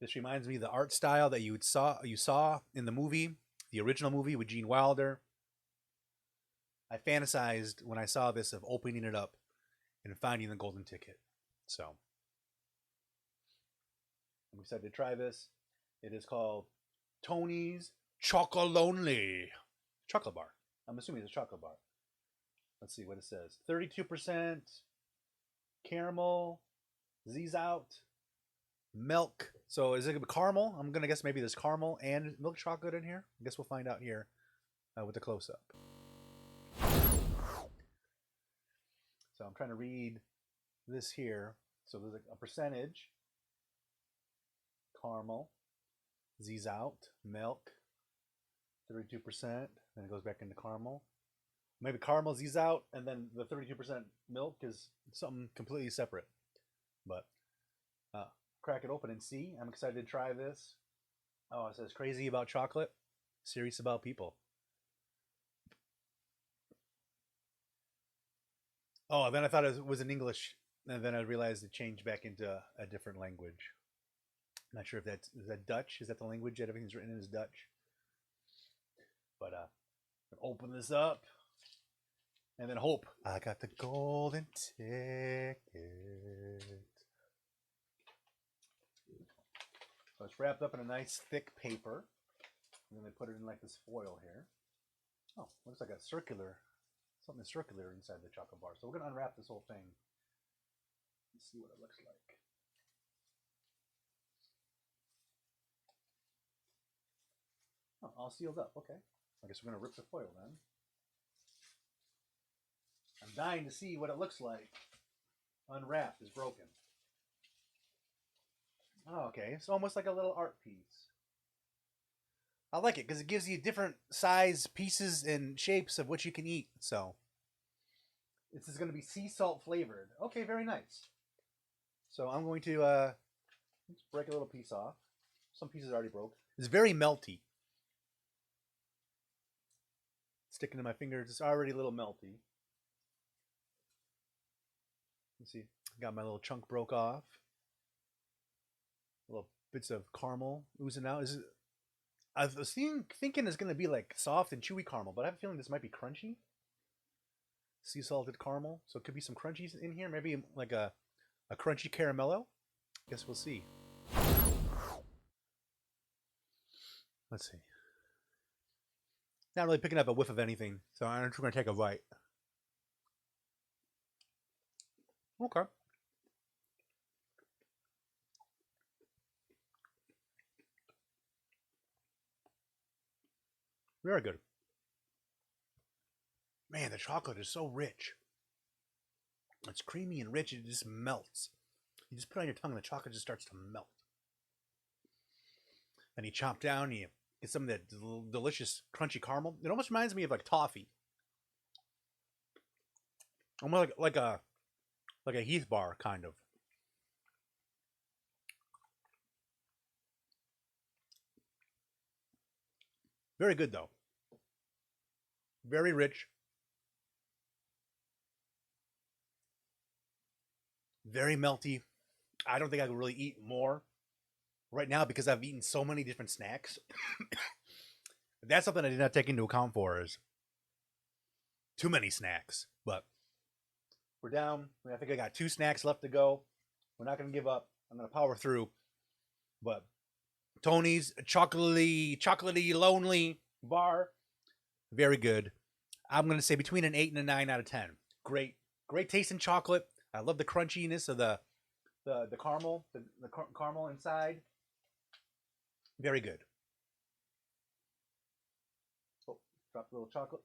This reminds me of the art style that you saw in the movie, the original movie with Gene Wilder. I fantasized when I saw this of opening it up and finding the golden ticket. So I'm excited to try this. It is called Tony's Chocolonely chocolate bar. I'm assuming it's a chocolate bar. Let's see what it says. 32% caramel, Z's out, milk. So is it going to be caramel? I'm going to guess maybe there's caramel and milk chocolate in here. I guess we'll find out here with the close-up. So I'm trying to read this here. So there's a percentage. Caramel, Z's out, milk, 32%. Then it goes back into caramel. Maybe caramel Z's out, and then the 32% milk is something completely separate. But crack it open and see. I'm excited to try this. Oh, it says crazy about chocolate, serious about people. Oh, then I thought it was in English, and then I realized it changed back into a different language. I'm not sure if is that Dutch. Is that the language that everything's written in is Dutch? But open this up, and then hope I got the golden ticket. So it's wrapped up in a nice thick paper, and then they put it in like this foil here. Oh, looks like a circular, something circular inside the chocolate bar. So we're gonna unwrap this whole thing and see what it looks like. Oh, all sealed up. Okay. I guess we're gonna rip the foil then. I'm dying to see what it looks like. Unwrapped is broken. Oh, okay. It's almost like a little art piece. I like it because it gives you different size pieces and shapes of what you can eat. So this is going to be sea salt flavored. Okay, very nice. So I'm going to let's break a little piece off. Some pieces already broke. It's very melty. Sticking to my fingers, it's already a little melty. Let's see. Got my little chunk broke off. Little bits of caramel oozing out. I was thinking it's going to be like soft and chewy caramel, but I have a feeling this might be crunchy. Sea salted caramel. So it could be some crunchies in here. Maybe like a crunchy caramello. Guess we'll see. Let's see. Not really picking up a whiff of anything, so I'm just going to take a bite. Okay. Very good. Man, the chocolate is so rich. It's creamy and rich. It just melts. You just put it on your tongue and the chocolate just starts to melt. And you chop down, you get some of that delicious crunchy caramel. It almost reminds me of like toffee. Almost like a Heath bar kind of. Very good though. Very rich. Very melty. I don't think I could really eat more right now because I've eaten so many different snacks. That's something I did not take into account for is too many snacks. But we're down. I think I got 2 snacks left to go. We're not going to give up. I'm going to power through. But Tony's chocolatey, lonely bar, very good. I'm going to say between an 8 and a 9 out of 10. Great taste in chocolate. I love the crunchiness of the caramel, the caramel inside. Very good. Oh, dropped a little chocolate.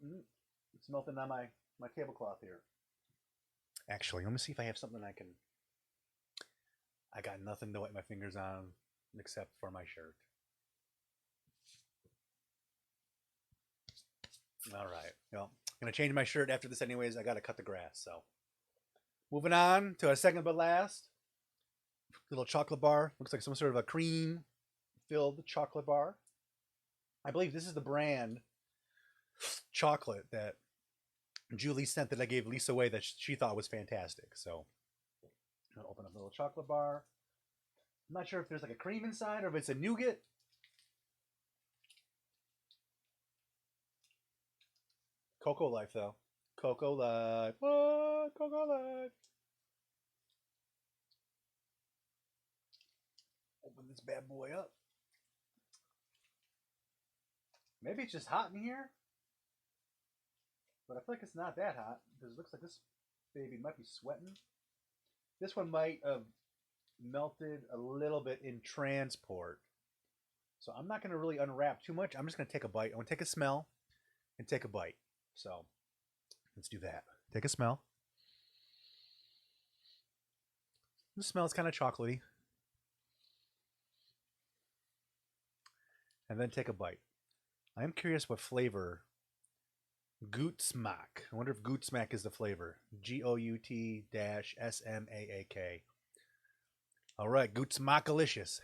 It's melting on my tablecloth here. Actually, let me see if I have something I can. I got nothing to wipe my fingers on except for my shirt. All right. Well, I'm going to change my shirt after this anyways. I got to cut the grass. So moving on to our second but last. Little chocolate bar. Looks like some sort of a cream-filled chocolate bar. I believe this is the brand chocolate that Julie sent that I gave Lisa away that she thought was fantastic. So I'm going to open up a little chocolate bar. I'm not sure if there's like a cream inside or if it's a nougat. Cocoa Life, though. Cocoa Life. What? Cocoa Life. Open this bad boy up. Maybe it's just hot in here. But I feel like it's not that hot because it looks like this baby might be sweating. This one might have melted a little bit in transport. So I'm not going to really unwrap too much. I'm just going to take a bite. I want to take a smell and take a bite. So let's do that. Take a smell. The smell is kind of chocolatey. And then take a bite. I am curious what flavor Gootsmack. I wonder if Gootsmack is the flavor. Gout-SMAAK. All right, Gootsmackalicious.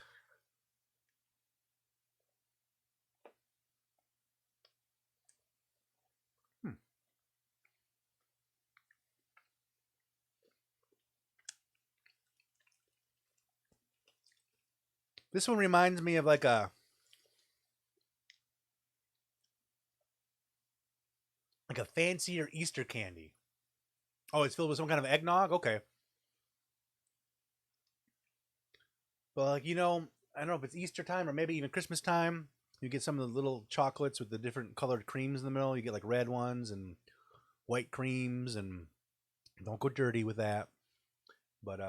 This one reminds me of like a fancier Easter candy. Oh, it's filled with some kind of eggnog? Okay. But like, I don't know if it's Easter time or maybe even Christmas time. You get some of the little chocolates with the different colored creams in the middle. You get like red ones and white creams, and don't go dirty with that. But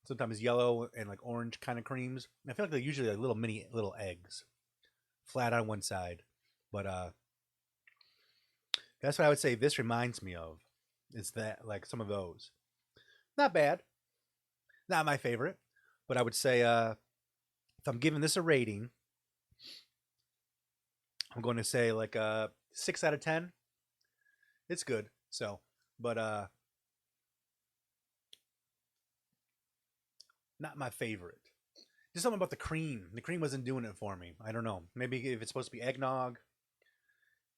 sometimes yellow and like orange kind of creams. I feel like they're usually like little eggs, flat on one side. But that's what I would say this reminds me of. Is that like some of those? Not bad. Not my favorite. But I would say if I'm giving this a rating, I'm going to say like a 6 out of 10. It's good. So, but not my favorite. Just something about the cream. The cream wasn't doing it for me. I don't know. Maybe if it's supposed to be eggnog,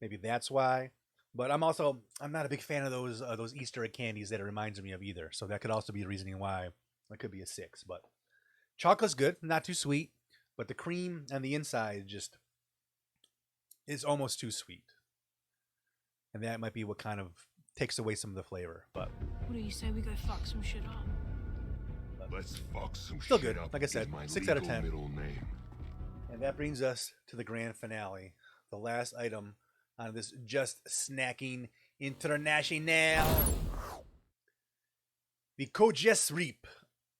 maybe that's why. But I'm not a big fan of those Easter egg candies that it reminds me of either. So that could also be a reasoning why it could be a 6. But chocolate's good, not too sweet. But the cream and the inside just is almost too sweet. And that might be what kind of takes away some of the flavor. But what do you say we go fuck some shit up? Let's fuck some still shit good. up Like I said, is my 6 out of 10. middle name. And that brings us to the grand finale. The last item on this Just Snacking International. the Kojesreep.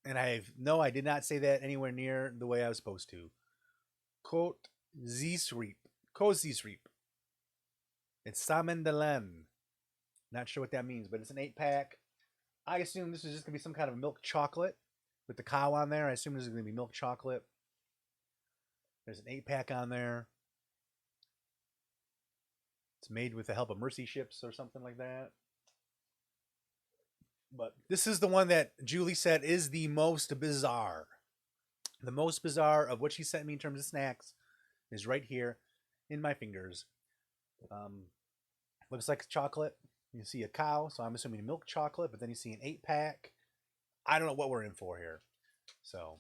And I did not say that anywhere near the way I was supposed to. Kojesreep. Kojesreep. It's Samendelen. Not sure what that means, but it's an 8-pack. I assume this is just going to be some kind of milk chocolate with the cow on there. I assume this is going to be milk chocolate. There's an 8-pack on there. It's made with the help of Mercy Ships or something like that. But this is the one that Julie said is the most bizarre. The most bizarre of what she sent me in terms of snacks is right here in my fingers. Looks like chocolate. You see a cow, so I'm assuming milk chocolate, but then you see an 8-pack. I don't know what we're in for here. So,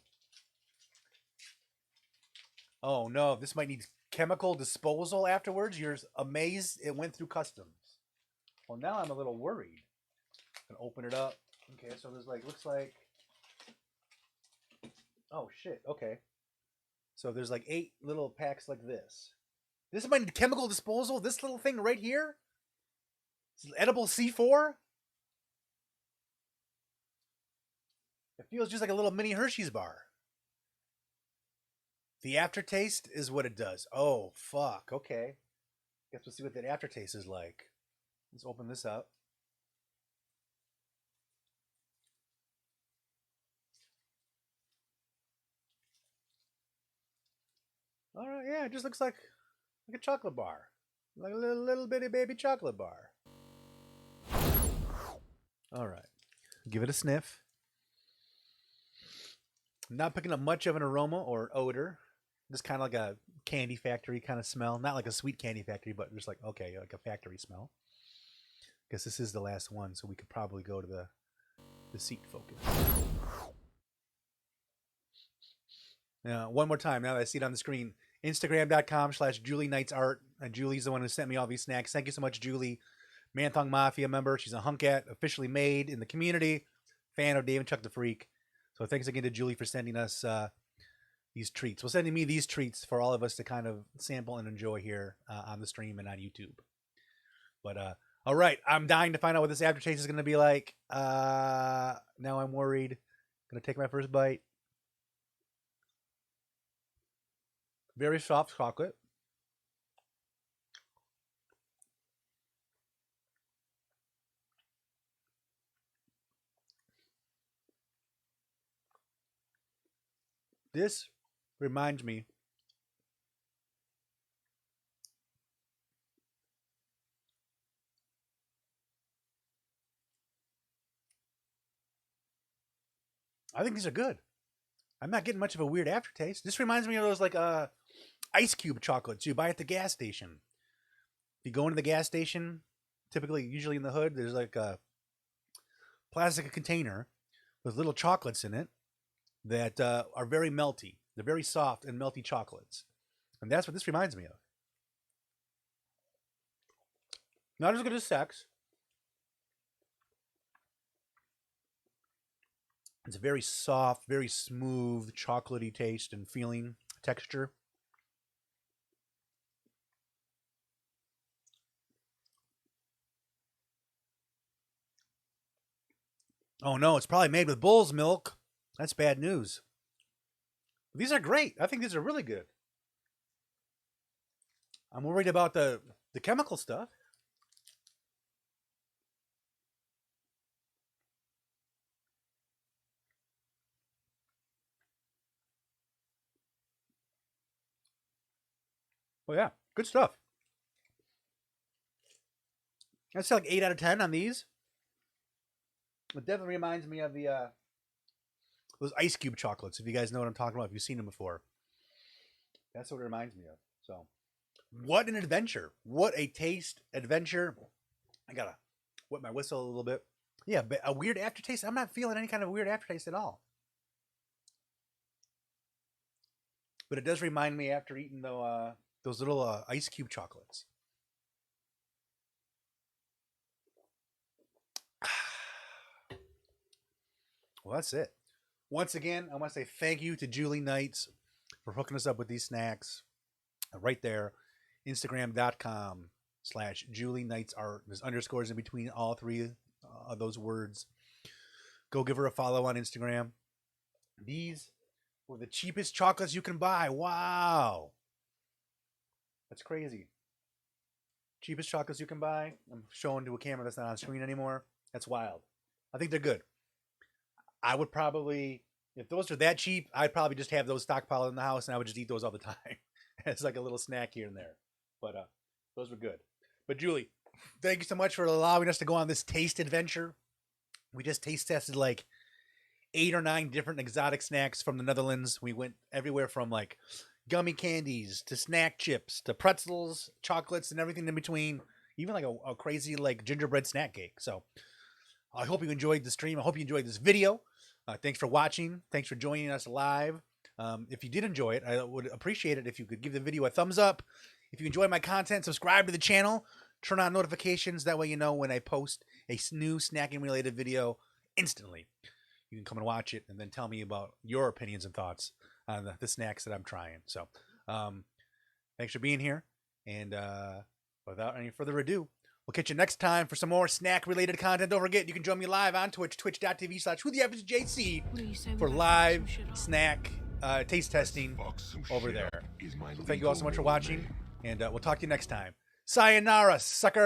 oh no, this might need chemical disposal afterwards. You're amazed it went through customs. Well, now I'm a little worried. I'm gonna open it up. Okay, so there's looks like, oh shit, okay. So there's 8 little packs like this. This might need chemical disposal. This little thing right here. It's edible C4. It feels just like a little mini Hershey's bar. The aftertaste is what it does. Oh, fuck. Okay. Guess we'll see what that aftertaste is like. Let's open this up. All right, yeah, it just looks like a chocolate bar. Like a little bitty baby chocolate bar. All right. Give it a sniff. Not picking up much of an aroma or odor. Just kind of like a candy factory kind of smell. Not like a sweet candy factory, but just like, okay, like a factory smell. Guess this is the last one, so we could probably go to the seat focus. Now, one more time, now that I see it on the screen. Instagram.com/Julie Nuyts Art. Julie's the one who sent me all these snacks. Thank you so much, Julie. Manthong Mafia member. She's a Hunkette, officially made in the community. Fan of Dave and Chuck the Freak. So thanks again to Julie for sending us these treats. Well, sending me these treats for all of us to kind of sample and enjoy here on the stream and on YouTube. But all right, I'm dying to find out what this aftertaste is going to be like. Now I'm worried. Going to take my first bite. Very soft chocolate. This reminds me I think these are good. I'm not getting much of a weird aftertaste. This reminds me of those ice cube chocolates you buy at the gas station. If you go into the gas station, usually in the hood, there's like a plastic container with little chocolates in it that are very melty. They're very soft and melty chocolates. And that's what this reminds me of. Not as good as sex. It's a very soft, very smooth, chocolatey taste and feeling, texture. Oh no, it's probably made with bull's milk. That's bad news. These are great. I think these are really good. I'm worried about the chemical stuff. Oh yeah, good stuff. I'd say like 8 out of 10 on these. It definitely reminds me of the those ice cube chocolates. If you guys know what I'm talking about, if you've seen them before, that's what it reminds me of. So, what an adventure! What a taste adventure! I gotta wet my whistle a little bit. Yeah, but a weird aftertaste. I'm not feeling any kind of weird aftertaste at all. But it does remind me after eating those little ice cube chocolates. Well, that's it. Once again, I want to say thank you to Julie Nuyts for hooking us up with these snacks. Right there, Instagram.com/Julie Nuyts Art. There's underscores in between all 3 of those words. Go give her a follow on Instagram. These were the cheapest chocolates you can buy. Wow. That's crazy. Cheapest chocolates you can buy. I'm showing to a camera that's not on screen anymore. That's wild. I think they're good. I would probably, if those are that cheap, I'd probably just have those stockpiled in the house and I would just eat those all the time. It's like a little snack here and there. But those were good. But Julie, thank you so much for allowing us to go on this taste adventure. We just taste tested like 8 or 9 different exotic snacks from the Netherlands. We went everywhere from like gummy candies to snack chips to pretzels, chocolates, and everything in between. Even like a crazy like gingerbread snack cake. So I hope you enjoyed the stream. I hope you enjoyed this video. Thanks for watching. Thanks for joining us live. If you did enjoy it, I would appreciate it if you could give the video a thumbs up. If you enjoy my content, subscribe to the channel. Turn on notifications. That way you know when I post a new snacking related video instantly. You can come and watch it and then tell me about your opinions and thoughts on the snacks that I'm trying. So thanks for being here. And without any further ado, we'll catch you next time for some more snack related content. Don't forget, you can join me live on Twitch, twitch.tv/whotheFSJC What do you say we for go fuck live some shit up? snack taste testing over there. Thank you all so much for watching, and we'll talk to you next time. Sayonara, sucker!